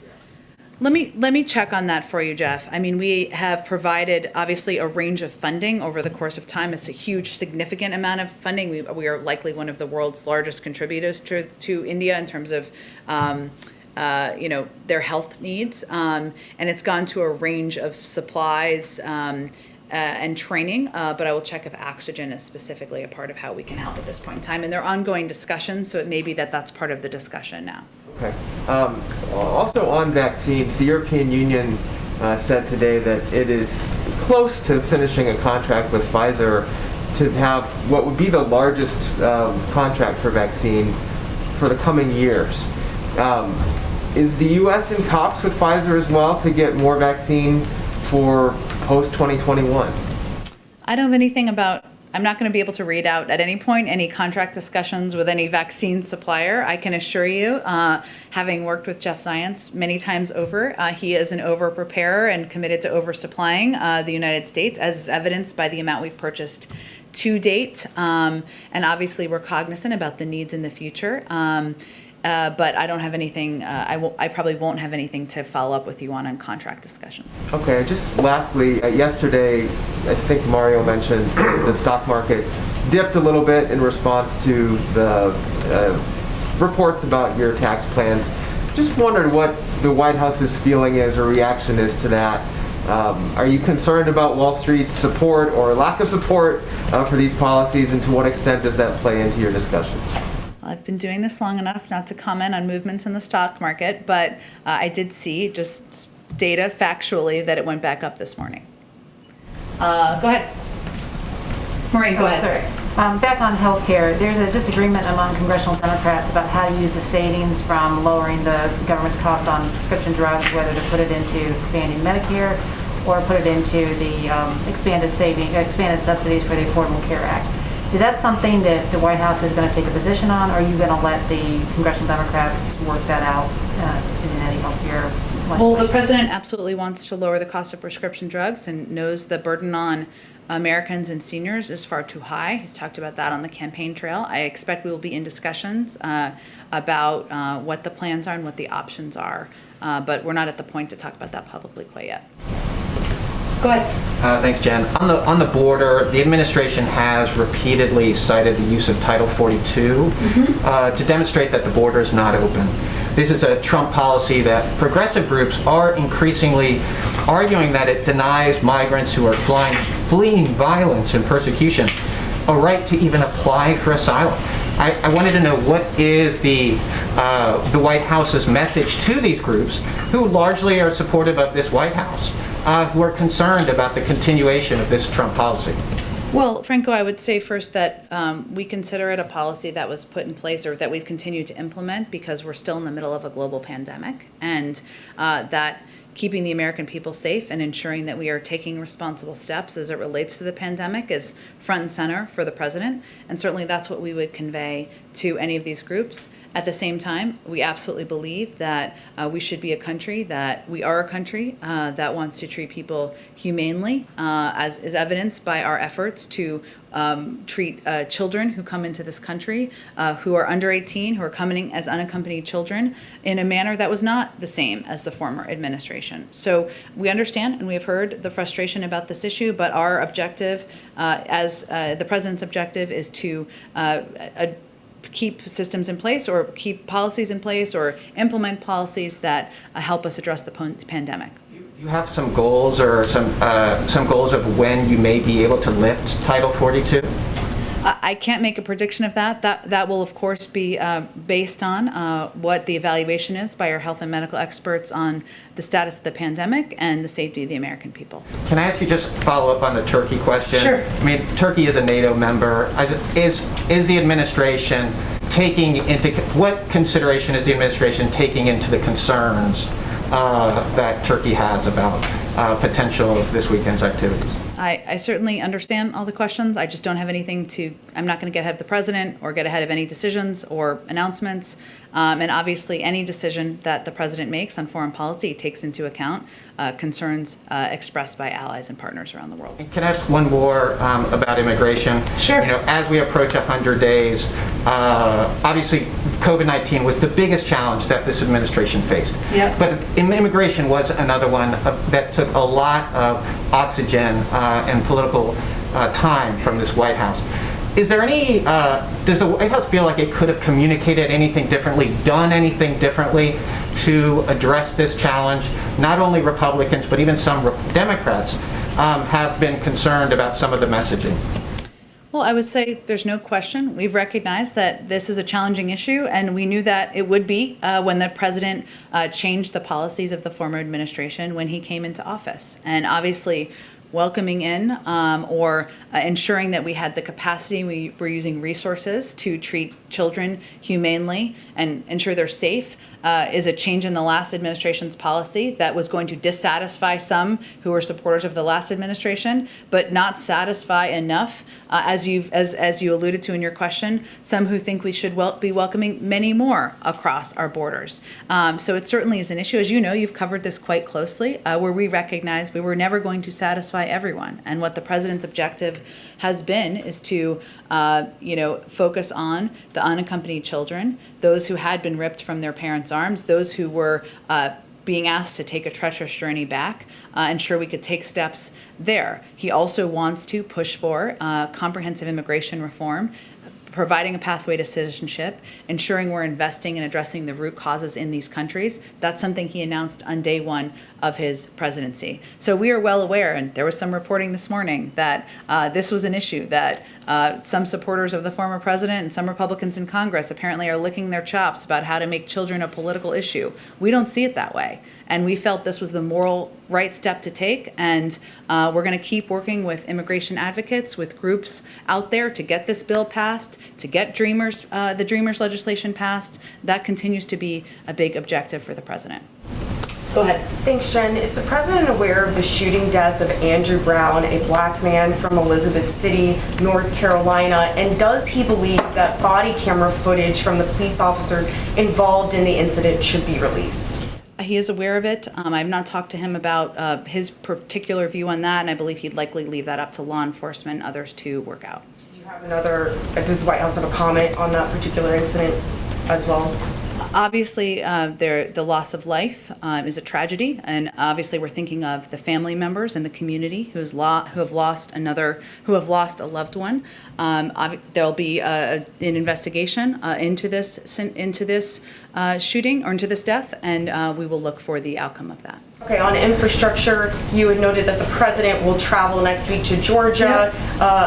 Let me check on that for you, Jeff. I mean, we have provided obviously a range of funding over the course of time. It's a huge, significant amount of funding. We are likely one of the world's largest contributors to India in terms of their health needs, and it's gone to a range of supplies and training. But I will check if oxygen is specifically a part of how we can help at this point in time. And they're ongoing discussions, so it may be that that's part of the discussion now. Okay. Also on vaccines, the European Union said today that it is close to finishing a contract with Pfizer to have what would be the largest contract for vaccine for the coming years. Is the U.S. in talks with Pfizer as well to get more vaccine for post-2021? I don't have anything about, I'm not going to be able to read out at any point any contract discussions with any vaccine supplier. I can assure you, having worked with Jeff Zients many times over, he is an over-preparer and committed to over-supplying the United States, as is evidenced by the amount we've purchased to date. And obviously, we're cognizant about the needs in the future. But I don't have anything, I probably won't have anything to follow up with you on contract discussions. Okay, just lastly, yesterday, I think Mario mentioned the stock market dipped a little bit in response to the reports about your tax plans. Just wondered what the White House's feeling is or reaction is to that. Are you concerned about Wall Street's support or lack of support for these policies, and to what extent does that play into your discussions? I've been doing this long enough not to comment on movements in the stock market, but I did see just data factually that it went back up this morning. Go ahead. Maureen, go ahead. Sorry. Back on healthcare, there's a disagreement among congressional Democrats about how to use the savings from lowering the government's cost on prescription drugs, whether to put it into expanding Medicare or put it into the expanded subsidies for the Affordable Care Act. Is that something that the White House is going to take a position on, or are you going to let the congressional Democrats work that out in any healthcare legislation? Well, the president absolutely wants to lower the cost of prescription drugs and knows the burden on Americans and seniors is far too high. He's talked about that on the campaign trail. I expect we will be in discussions about what the plans are and what the options are, but we're not at the point to talk about that publicly quite yet. Go ahead. Thanks, Jen. On the border, the administration has repeatedly cited the use of Title 42 to demonstrate that the border is not open. This is a Trump policy that progressive groups are increasingly arguing that it denies migrants who are fleeing violence and persecution a right to even apply for asylum. I wanted to know what is the White House's message to these groups who largely are supportive of this White House, who are concerned about the continuation of this Trump policy. Well, Franco, I would say first that we consider it a policy that was put in place or that we've continued to implement because we're still in the middle of a global pandemic, and that keeping the American people safe and ensuring that we are taking responsible steps as it relates to the pandemic is front and center for the president, and certainly that's what we would convey to any of these groups. At the same time, we absolutely believe that we should be a country that wants to treat people humanely, as is evidenced by our efforts to treat children who come into this country, who are under 18, who are coming as unaccompanied children, in a manner that was not the same as the former administration. So we understand and we have heard the frustration about this issue, but our objective, as the president's objective, is to keep systems in place or keep policies in place or implement policies that help us address the pandemic. Do you have some goals or some goals of when you may be able to lift Title 42? I can't make a prediction of that. That will, of course, be based on what the evaluation is by our health and medical experts on the status of the pandemic and the safety of the American people. Can I ask you just follow up on the Turkey question? Sure. I mean, Turkey is a NATO member. Is the administration taking into, what consideration is the administration taking into the concerns that Turkey has about potential of this weekend's activities? I certainly understand all the questions. I just don't have anything I'm not going to get ahead of the president or get ahead of any decisions or announcements. And obviously, any decision that the president makes on foreign policy takes into account concerns expressed by allies and partners around the world. Can I ask one more about immigration? Sure. You know, as we approach 100 days, obviously COVID-19 was the biggest challenge that this administration faced. Yep. But immigration was another one that took a lot of oxygen and political time from this White House. Is there any, does the White House feel like it could have communicated anything differently, done anything differently to address this challenge? Not only Republicans, but even some Democrats have been concerned about some of the messaging. Well, I would say there's no question. We've recognized that this is a challenging issue, and we knew that it would be when the president changed the policies of the former administration when he came into office. And obviously, welcoming in or ensuring that we had the capacity, we were using resources to treat children humanely and ensure they're safe is a change in the last administration's policy that was going to dissatisfy some who were supporters of the last administration, but not satisfy enough, as you alluded to in your question, some who think we should be welcoming many more across our borders. So it certainly is an issue. As you know, you've covered this quite closely, where we recognize we were never going to satisfy everyone. And what the president's objective has been is to focus on the unaccompanied children, those who had been ripped from their parents' arms, those who were being asked to take a treacherous journey back, ensure we could take steps there. He also wants to push for comprehensive immigration reform, providing a pathway to citizenship, ensuring we're investing in addressing the root causes in these countries. That's something he announced on day one of his presidency. So we are well aware, and there was some reporting this morning that this was an issue that some supporters of the former president and some Republicans in Congress apparently are licking their chops about how to make children a political issue. We don't see it that way. And we felt this was the moral right step to take. And we're going to keep working with immigration advocates, with groups out there to get this bill passed, to get the Dreamers legislation passed. That continues to be a big objective for the president. Go ahead. Thanks, Jen. Is the president aware of the shooting death of Andrew Brown, a black man from Elizabeth City, North Carolina? And does he believe that body camera footage from the police officers involved in the incident should be released? He is aware of it. I've not talked to him about his particular view on that, and I believe he'd likely leave that up to law enforcement and others to work out. Does the White House have a comment on that particular incident as well? Obviously, the loss of life is a tragedy, and obviously we're thinking of the family members and the community who have lost a loved one. There'll be an investigation into this shooting or into this death, and we will look for the outcome of that. Okay, on infrastructure, you had noted that the president will travel next week to Georgia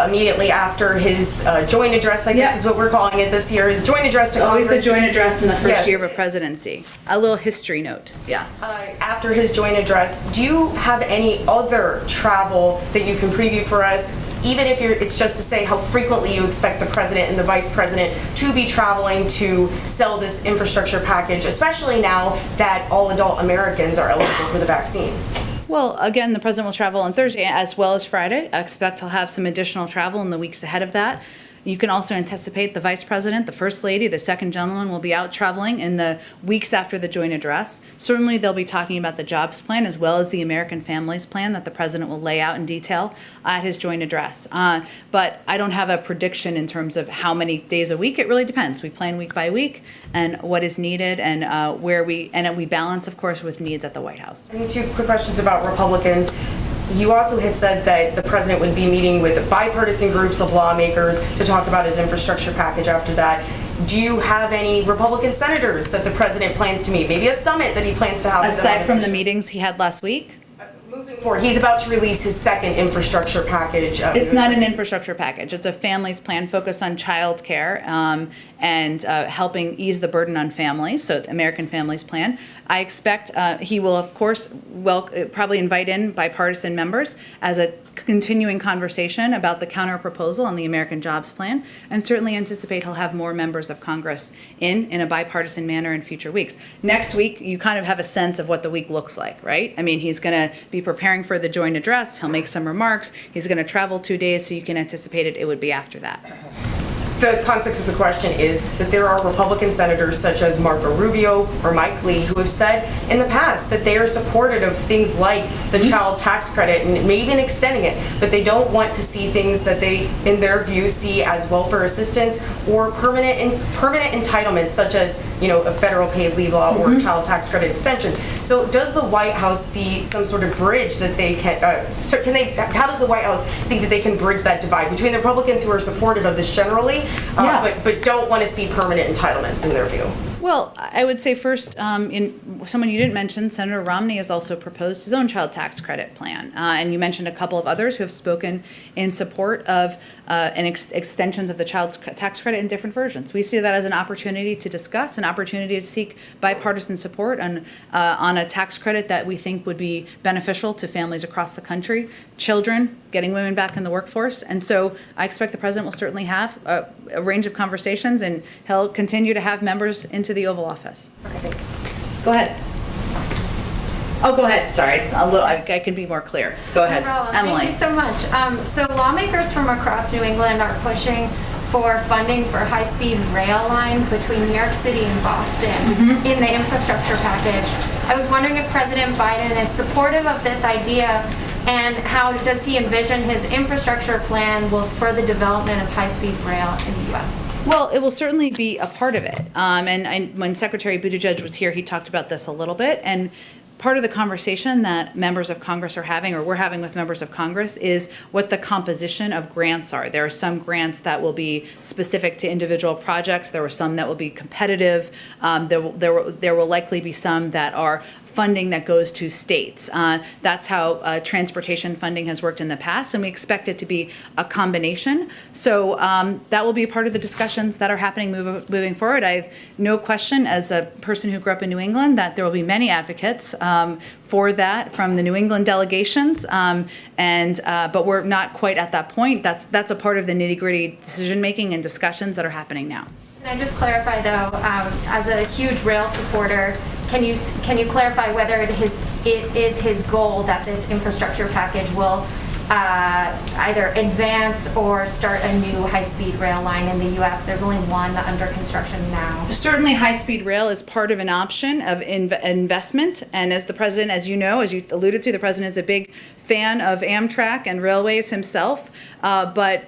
immediately after his joint address, I guess is what we're calling it this year, his joint address to Congress. Always the joint address in the first year of a presidency. A little history note, After his joint address, do you have any other travel that you can preview for us? Even if it's just to say how frequently you expect the president and the vice president to be traveling to sell this infrastructure package, especially now that all adult Americans are eligible for the vaccine. Well, again, the president will travel on Thursday as well as Friday. I expect he'll have some additional travel in the weeks ahead of that. You can also anticipate the vice president, the first lady, the second gentleman will be out traveling in the weeks after the joint address. Certainly, they'll be talking about the jobs plan as well as the American Families Plan that the president will lay out in detail at his joint address. But I don't have a prediction in terms of how many days a week. It really depends. We plan week by week and what is needed and where we balance, of course, with needs at the White House. And 2 quick questions about Republicans. You also had said that the president would be meeting with bipartisan groups of lawmakers to talk about his infrastructure package after that. Do you have any Republican senators that the president plans to meet? Maybe a summit that he plans to have? Aside from the meetings he had last week? Moving forward, he's about to release his second infrastructure package. It's not an infrastructure package. It's a families plan focused on child care and helping ease the burden on families, so the American Families Plan. I expect he will, of course, probably invite in bipartisan members as a continuing conversation about the counter proposal on the American Jobs Plan, and certainly anticipate he'll have more members of Congress in a bipartisan manner in future weeks. Next week, you kind of have a sense of what the week looks like, right? I mean, he's going to be preparing for the joint address. He'll make some remarks. He's going to travel 2 days, so you can anticipate it would be after that. the context of the question is that there are Republican senators such as Marco Rubio or Mike Lee who have said in the past that they are supportive of things like the child tax credit and maybe even extending it, but they don't want to see things that they, in their view, see as welfare assistance or permanent entitlements such as, you know, a federal paid leave law or child tax credit extension. So does the White House see some sort of bridge that they can, how does the White House think that they can bridge that divide between the Republicans who are supportive of this generally, but don't want to see permanent entitlements in their view? Well, I would say first, in someone you didn't mention, Senator Romney has also proposed his own child tax credit plan. And you mentioned a couple of others who have spoken in support of extensions of the child tax credit in different versions. We see that as an opportunity to discuss, an opportunity to seek bipartisan support on a tax credit that we think would be beneficial to families across the country, children, getting women back in the workforce. And so I expect the president will certainly have a range of conversations, and he'll continue to have members into the Oval Office. Okay, thanks. Go ahead. Oh, go ahead. Sorry, it's a little. I can be more clear. Go ahead, No problem. Emily. Thank you so much. So lawmakers from across New England are pushing for funding for high-speed rail line between New York City and Boston in the infrastructure package. I was wondering if President Biden is supportive of this idea, and how does he envision his infrastructure plan will spur the development of high-speed rail in the U.S.? Well, it will certainly be a part of it. And when Secretary Buttigieg was here, he talked about this a little bit. And part of the conversation that members of Congress are having, or we're having with members of Congress, is what the composition of grants are. There are some grants that will be specific to individual projects. There are some that will be competitive. There will likely be some that are funding that goes to states. That's how transportation funding has worked in the past, and we expect it to be a combination. So that will be part of the discussions that are happening moving forward. I have no question, as a person who grew up in New England, that there will be many advocates for that from the New England delegations, but we're not quite at that point. That's a part of the nitty-gritty decision-making and discussions that are happening now. Can I just clarify, though, as a huge rail supporter, can you clarify whether it is his goal that this infrastructure package will either advance or start a new high-speed rail line in the U.S.? There's only one under construction now. Certainly, high-speed rail is part of an option of investment. And as the president, as you know, as you alluded to, the president is a big fan of Amtrak and railways himself. But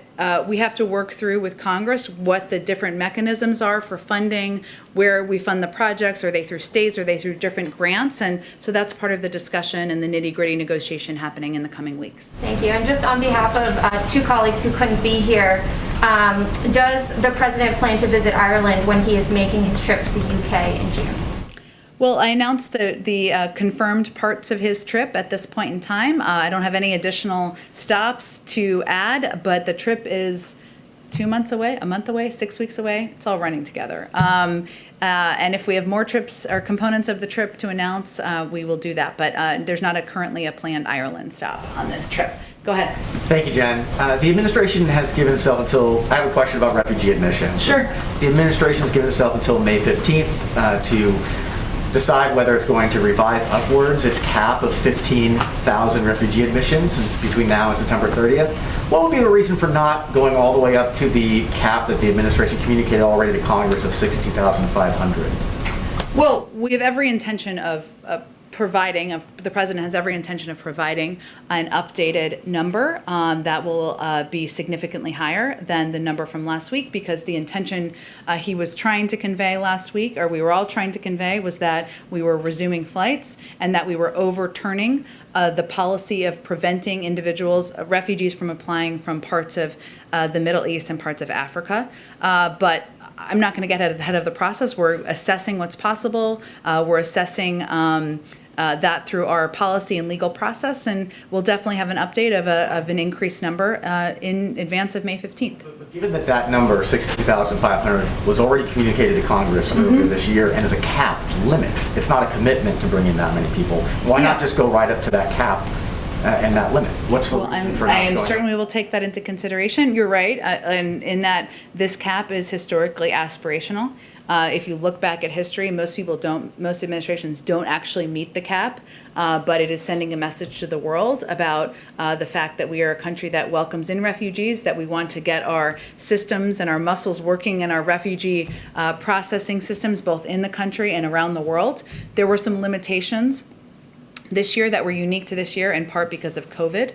we have to work through with Congress what the different mechanisms are for funding, where we fund the projects. Are they through states? Are they through different grants? And so that's part of the discussion and the nitty-gritty negotiation happening in the coming weeks. Thank you. And just on behalf of two colleagues who couldn't be here, does the president plan to visit Ireland when he is making his trip to the UK in June? Well, I announced the confirmed parts of his trip at this point in time. I don't have any additional stops to add, but the trip is 2 months away, a month away, 6 weeks away. It's all running together. And if we have more trips or components of the trip to announce, we will do that. But there's not currently a planned Ireland stop on this trip. Go ahead. Thank you, Jen. The administration has given itself until, I have a question about refugee admissions. Sure. The administration has given itself until May 15th to decide whether it's going to revise upwards its cap of 15,000 refugee admissions between now and September 30th. What would be the reason for not going all the way up to the cap that the administration communicated already to Congress of 62,500? Well, we have every intention of the president has every intention of providing an updated number that will be significantly higher than the number from last week, because the intention he was trying to convey last week, or we were all trying to convey, was that we were resuming flights and that we were overturning the policy of preventing refugees from applying from parts of the Middle East and parts of Africa. But I'm not going to get ahead of the process. We're assessing what's possible. We're assessing that through our policy and legal process, and we'll definitely have an update of an increased number in advance of May 15th. But given that number, 62,500, was already communicated to Congress earlier this year and is a cap, it's a limit. It's not a commitment to bring in that many people. Why not just go right up to that cap and that limit? What's the reason for not I am going certainly will take that into consideration. You're right, and in that this cap is historically aspirational. If you look back at history, most administrations don't actually meet the cap, but it is sending a message to the world about the fact that we are a country that welcomes in refugees, that we want to get our systems and our muscles working in our refugee processing systems, both in the country and around the world. There were some limitations this year that were unique to this year, in part because of COVID,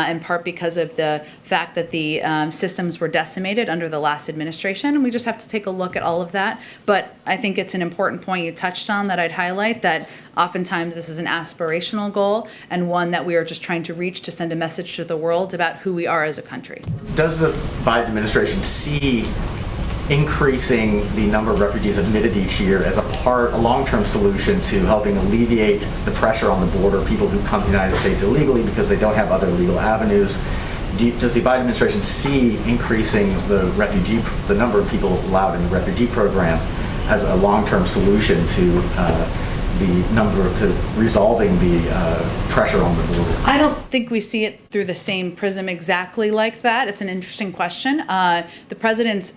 in part because of the fact that the systems were decimated under the last administration. And we just have to take a look at all of that. But I think it's an important point you touched on that I'd highlight, that oftentimes this is an aspirational goal and one that we are just trying to reach to send a message to the world about who we are as a country. Does the Biden administration see increasing the number of refugees admitted each year as a long-term solution to helping alleviate the pressure on the border, people who come to the United States illegally because they don't have other legal avenues? Does the Biden administration see increasing the number of people allowed in the refugee program as a long-term solution to resolving the pressure on the border? I don't think we see it through the same prism exactly like that. It's an interesting question. The president's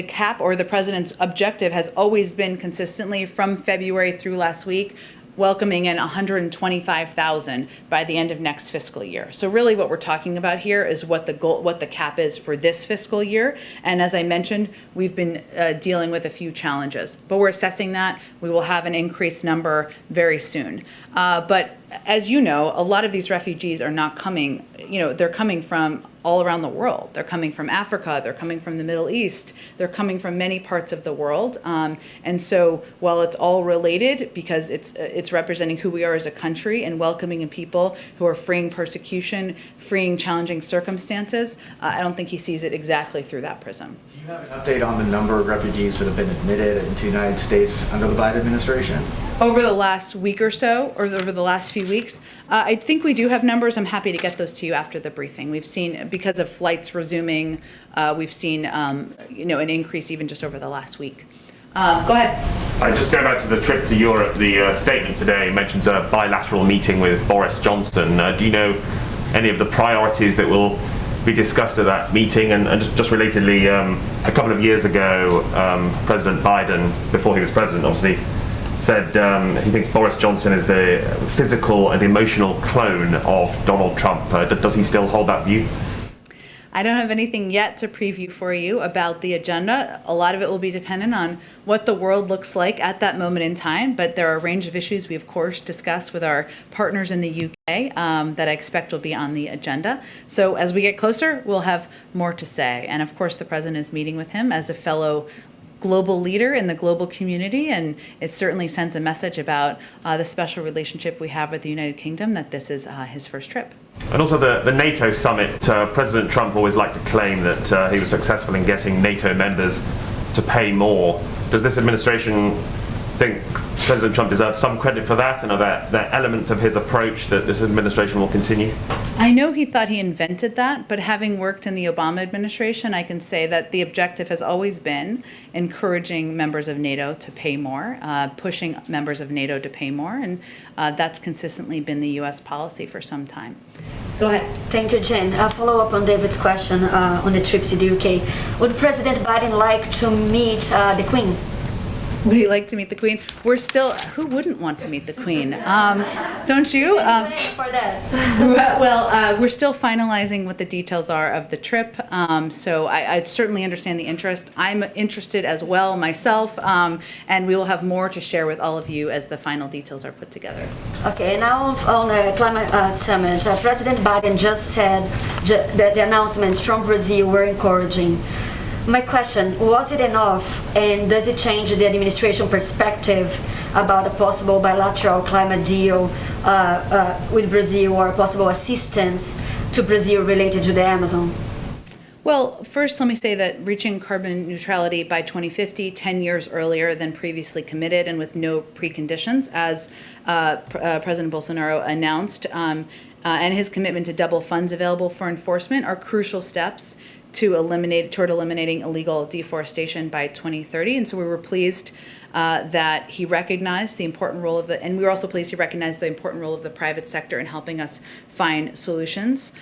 cap, or the president's objective, has always been consistently from February through last week welcoming in 125,000 by the end of next fiscal year. So really what we're talking about here is what the cap is for this fiscal year. And as I mentioned, we've been dealing with a few challenges, but we're assessing that. We will have an increased number very soon. But as you know, a lot of these refugees are not coming, they're coming from all around the world. They're coming from Africa, they're coming from the Middle East, they're coming from many parts of the world. And so while it's all related, because it's representing who we are as a country and welcoming in people who are freeing persecution, freeing challenging circumstances, I don't think he sees it exactly through that prism. Do you have an update on the number of refugees that have been admitted into the United States under the Biden administration? Over the last week or so, or over the last few weeks, I think we do have numbers. I'm happy to get those to you after the briefing. We've seen, because of flights resuming, we've seen an increase even just over the last week. Go ahead. Just going back to the trip to Europe, the statement today mentions a bilateral meeting with Boris Johnson. Do you know any of the priorities that will be discussed at that meeting? And just relatedly, a couple of years ago, President Biden, before he was president, obviously, said he thinks Boris Johnson is the physical and emotional clone of Donald Trump. Does he still hold that view? I don't have anything yet to preview for you about the agenda. A lot of it will be dependent on what the world looks like at that moment in time, but there are a range of issues we, of course, discuss with our partners in the UK that I expect will be on the agenda. So as we get closer, we'll have more to say. And of course, the president is meeting with him as a fellow global leader in the global community, and it certainly sends a message about the special relationship we have with the United Kingdom, that this is his first trip. And also the NATO summit, President Trump always liked to claim that he was successful in getting NATO members to pay more. Does this administration think President Trump deserves some credit for that, and are there elements of his approach that this administration will continue? I know he thought he invented that, but having worked in the Obama administration, I can say that the objective has always been encouraging members of NATO to pay more, pushing members of NATO to pay more, and that's consistently been the U.S. policy for some time. Go ahead. Thank you, Jen. A follow-up on David's question on the trip to the UK. Would President Biden like to meet the Queen? Would he like to meet the Queen? We're still, who wouldn't want to meet the Queen? Don't you? For that. Well, we're still finalizing what the details are of the trip. So I certainly understand the interest. I'm interested as well myself, and we will have more to share with all of you as the final details are put together. Okay, now on the climate summit, President Biden just said that the announcements from Brazil were encouraging. My question, was it enough, and does it change the administration perspective about a possible bilateral climate deal with Brazil, or possible assistance to Brazil related to the Amazon? Well, first let me say that reaching carbon neutrality by 2050, 10 years earlier than previously committed and with no preconditions, as President Bolsonaro announced, and his commitment to double funds available for enforcement are crucial steps toward eliminating illegal deforestation by 2030. And so we were pleased that he recognized the important role of and we were also pleased he recognized the important role of the private sector in helping us find solutions.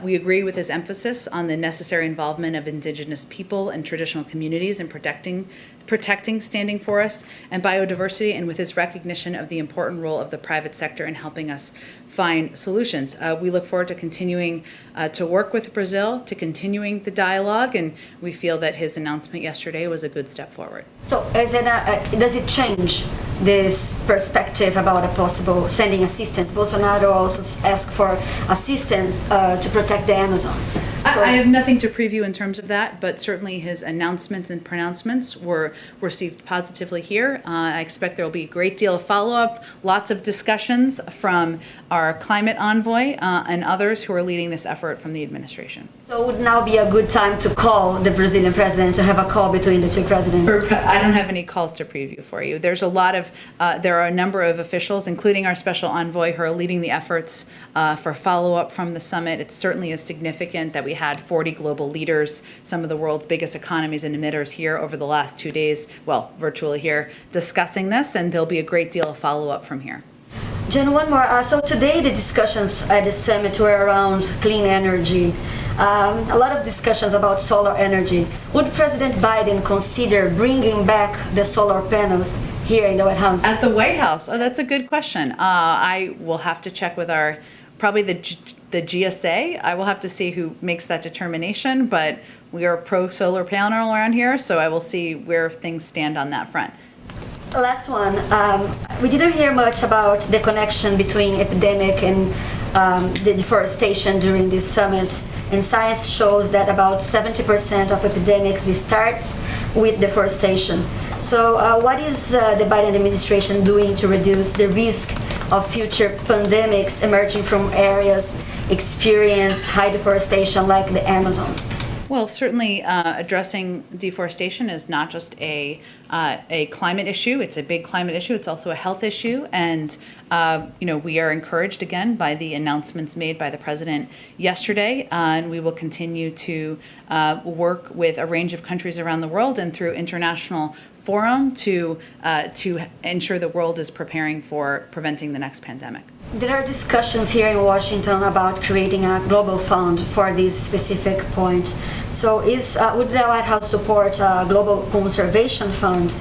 We agree with his emphasis on the necessary involvement of indigenous people and traditional communities in protecting protecting standing forests and biodiversity, and with his recognition of the important role of the private sector in helping us find solutions. We look forward to continuing to work with Brazil, to continuing the dialogue, and we feel that his announcement yesterday was a good step forward. So does it change this perspective about a possible sending assistance? Bolsonaro also asked for assistance to protect the Amazon. So I have nothing to preview in terms of that, but certainly his announcements and pronouncements were received positively here. I expect there will be a great deal of follow-up, lots of discussions from our climate envoy and others who are leading this effort from the administration. So would now be a good time to call the Brazilian president, to have a call between the two presidents? I don't have any calls to preview for you. There's a lot of, there are a number of officials, including our special envoy, who are leading the efforts for follow-up from the summit. It certainly is significant that we had 40 global leaders, some of the world's biggest economies and emitters here over the last 2 days, well, virtually here, discussing this, and there'll be a great deal of follow-up from here. Jen, one more. So today the discussions at the summit were around clean energy. A lot of discussions about solar energy. Would President Biden consider bringing back the solar panels here in the White House? At the White House? Oh, that's a good question. I will have to check with our, probably the GSA. I will have to see who makes that determination, but we are pro-solar panel around here, so I will see where things stand on that front. Last one. We didn't hear much about the connection between epidemic and the deforestation during this summit. And science shows that about 70% of epidemics start with deforestation. So what is the Biden administration doing to reduce the risk of future pandemics emerging from areas experience high deforestation like the Amazon? Well, certainly addressing deforestation is not just a climate issue. It's a big climate issue. It's also a health issue. And, we are encouraged, again, by the announcements made by the president yesterday. And we will continue to work with a range of countries around the world and through international forum to ensure the world is preparing for preventing the next pandemic. There are discussions here in Washington about creating a global fund for this specific point. So would the White House support a global conservation fund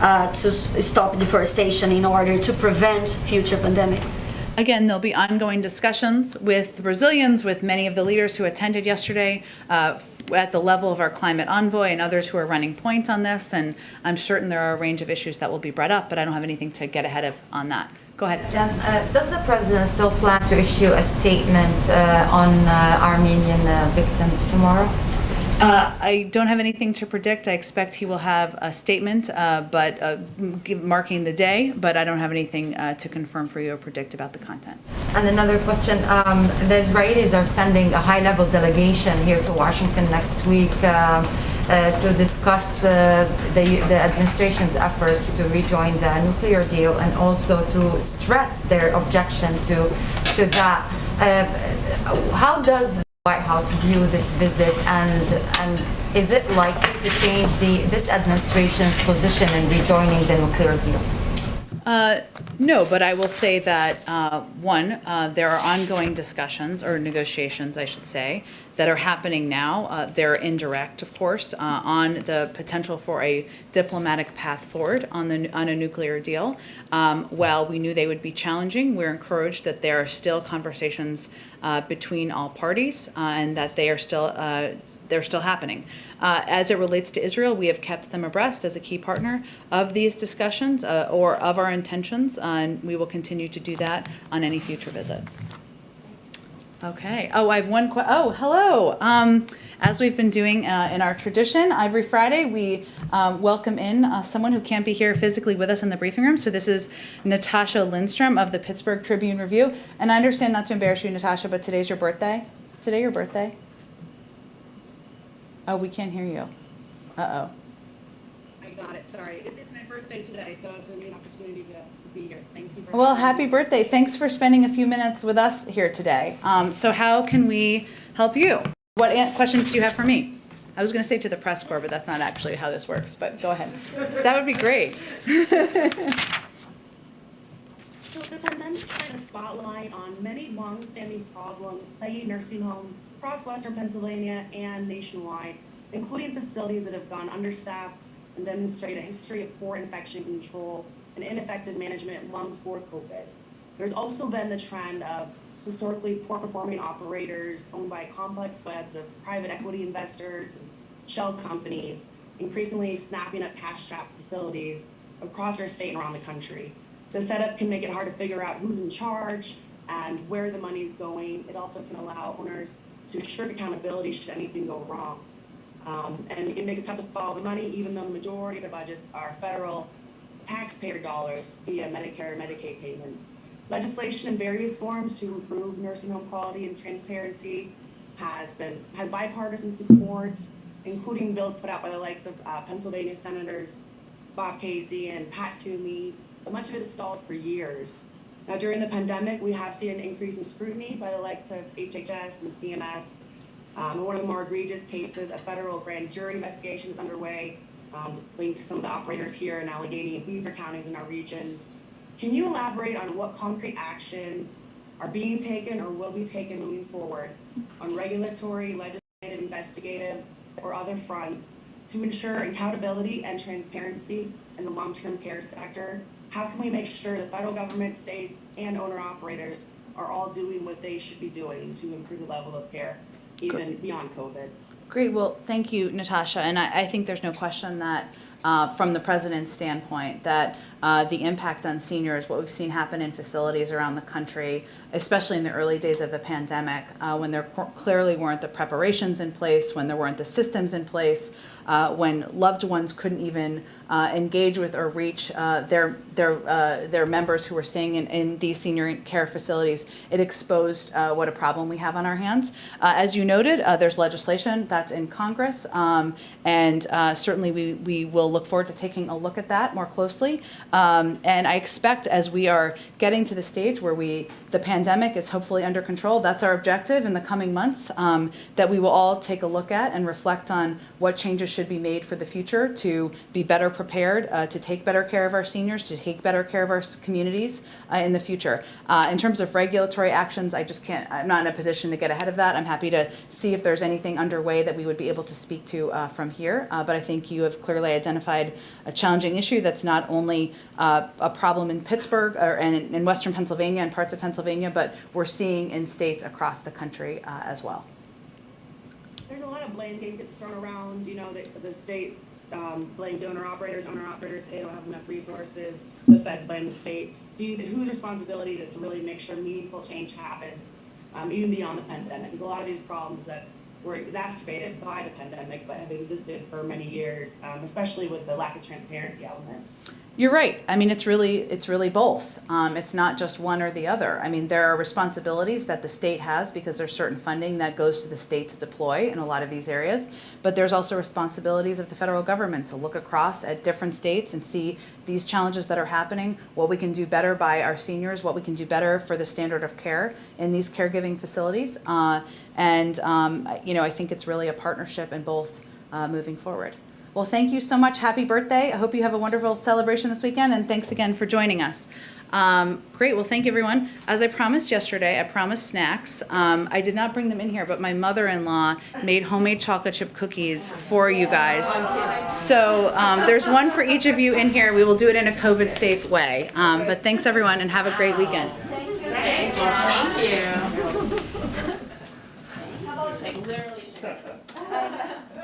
to stop deforestation in order to prevent future pandemics? Again, there'll be ongoing discussions with the Brazilians, with many of the leaders who attended yesterday, at the level of our climate envoy and others who are running point on this. And I'm certain there are a range of issues that will be brought up, but I don't have anything to get ahead of on that. Go ahead. Jen, does the president still plan to issue a statement on Armenian victims tomorrow? I don't have anything to predict. I expect he will have a statement, marking the day, but I don't have anything to confirm for you or predict about the content. And another question, the Israelis are sending a high-level delegation here to Washington next week to discuss the administration's efforts to rejoin the nuclear deal and also to stress their objection to that. How does the White House view this visit, and is it likely to change this administration's position in rejoining the nuclear deal? No, but I will say that, there are ongoing discussions, or negotiations, I should say, that are happening now. They're indirect, of course, on the potential for a diplomatic path forward on a nuclear deal. While we knew they would be challenging, we're encouraged that there are still conversations between all parties and that they're still happening. As it relates to Israel, we have kept them abreast as a key partner of these discussions or of our intentions, and we will continue to do that on any future visits. Okay. Oh, I have one hello. As we've been doing in our tradition, every Friday we welcome in someone who can't be here physically with us in the briefing room. So this is Natasha Lindstrom of the Pittsburgh Tribune Review. And I understand, not to embarrass you, Natasha, but today's your birthday. Is today your birthday? Oh, we can't hear you. Uh-oh. I got it, sorry. It's my birthday today, so it's a neat opportunity to be here. Thank you very Well, much. happy birthday. Thanks for spending a few minutes with us here today. So how can we help you? What questions do you have for me? I was going to say to the press corps, but that's not actually how this works, but go ahead. That would be great. So the pandemic shined a spotlight on many long-standing problems plaguing nursing homes across Western Pennsylvania and nationwide, including facilities that have gone understaffed, and demonstrate a history of poor infection control and ineffective management long before COVID. There's also been the trend of historically poor performing operators owned by complex webs of private equity investors and shell companies increasingly snapping up cash-strapped facilities across our state and around the country. The setup can make it hard to figure out who's in charge and where the money's going. It also can allow owners to ensure accountability should anything go wrong. And it makes it tough to follow the money, even though the majority of the budgets are federal taxpayer dollars via Medicare and Medicaid payments. Legislation in various forms to improve nursing home quality and transparency has bipartisan support, including bills put out by the likes of Pennsylvania Senators Bob Casey and Pat Toomey, but much of it is stalled for years. Now, during the pandemic, we have seen an increase in scrutiny by the likes of HHS and CMS. In one of the more egregious cases, a federal grand jury investigation is underway linked to some of the operators here in Allegheny and Beaver counties in our region. Can you elaborate on what concrete actions are being taken or will be taken moving forward on regulatory, legislative, investigative, or other fronts to ensure accountability and transparency in the long-term care sector? How can we make sure the federal government, states, and owner-operators are all doing what they should be doing to improve the level of care, even beyond COVID? Great. Well, thank you, Natasha. And I think there's no question that from the president's standpoint, that the impact on seniors, what we've seen happen in facilities around the country, especially in the early days of the pandemic, when there clearly weren't the preparations in place, when there weren't the systems in place, when loved ones couldn't even engage with or reach their members who were staying in these senior care facilities, it exposed what a problem we have on our hands. As you noted, there's legislation that's in Congress, and certainly we will look forward to taking a look at that more closely. And I expect as we are getting to the stage where the pandemic is hopefully under control, that's our objective in the coming months, that we will all take a look at and reflect on what changes should be made for the future to be better prepared, to take better care of our seniors, to take better care of our communities in the future. In terms of regulatory actions, I'm not in a position to get ahead of that. I'm happy to see if there's anything underway that we would be able to speak to from here. But I think you have clearly identified a challenging issue that's not only a problem in Pittsburgh and in Western Pennsylvania and parts of Pennsylvania, but we're seeing in states across the country as well. There's a lot of blame game gets thrown around, the states blame owner-operators say they don't have enough resources, the feds blame the state. Whose responsibility is it to really make sure meaningful change happens, even beyond the pandemic? Because a lot of these problems that were exacerbated by the pandemic but have existed for many years, especially with the lack of transparency element. You're right. I mean, it's really both. It's not just one or the other. I mean, there are responsibilities that the state has because there's certain funding that goes to the state to deploy in a lot of these areas. But there's also responsibilities of the federal government to look across at different states and see these challenges that are happening, what we can do better by our seniors, what we can do better for the standard of care in these caregiving facilities. I think it's really a partnership in both moving forward. Well, thank you so much. Happy birthday. I hope you have a wonderful celebration this weekend, and thanks again for joining us. Great. Well, thank you, everyone. As I promised yesterday, I promised snacks. I did not bring them in here, but my mother-in-law made homemade chocolate chip cookies for you guys. So there's one for each of you in here. We will do it in a COVID-safe way. But thanks, everyone, and have a great weekend. Thank you. Thank you.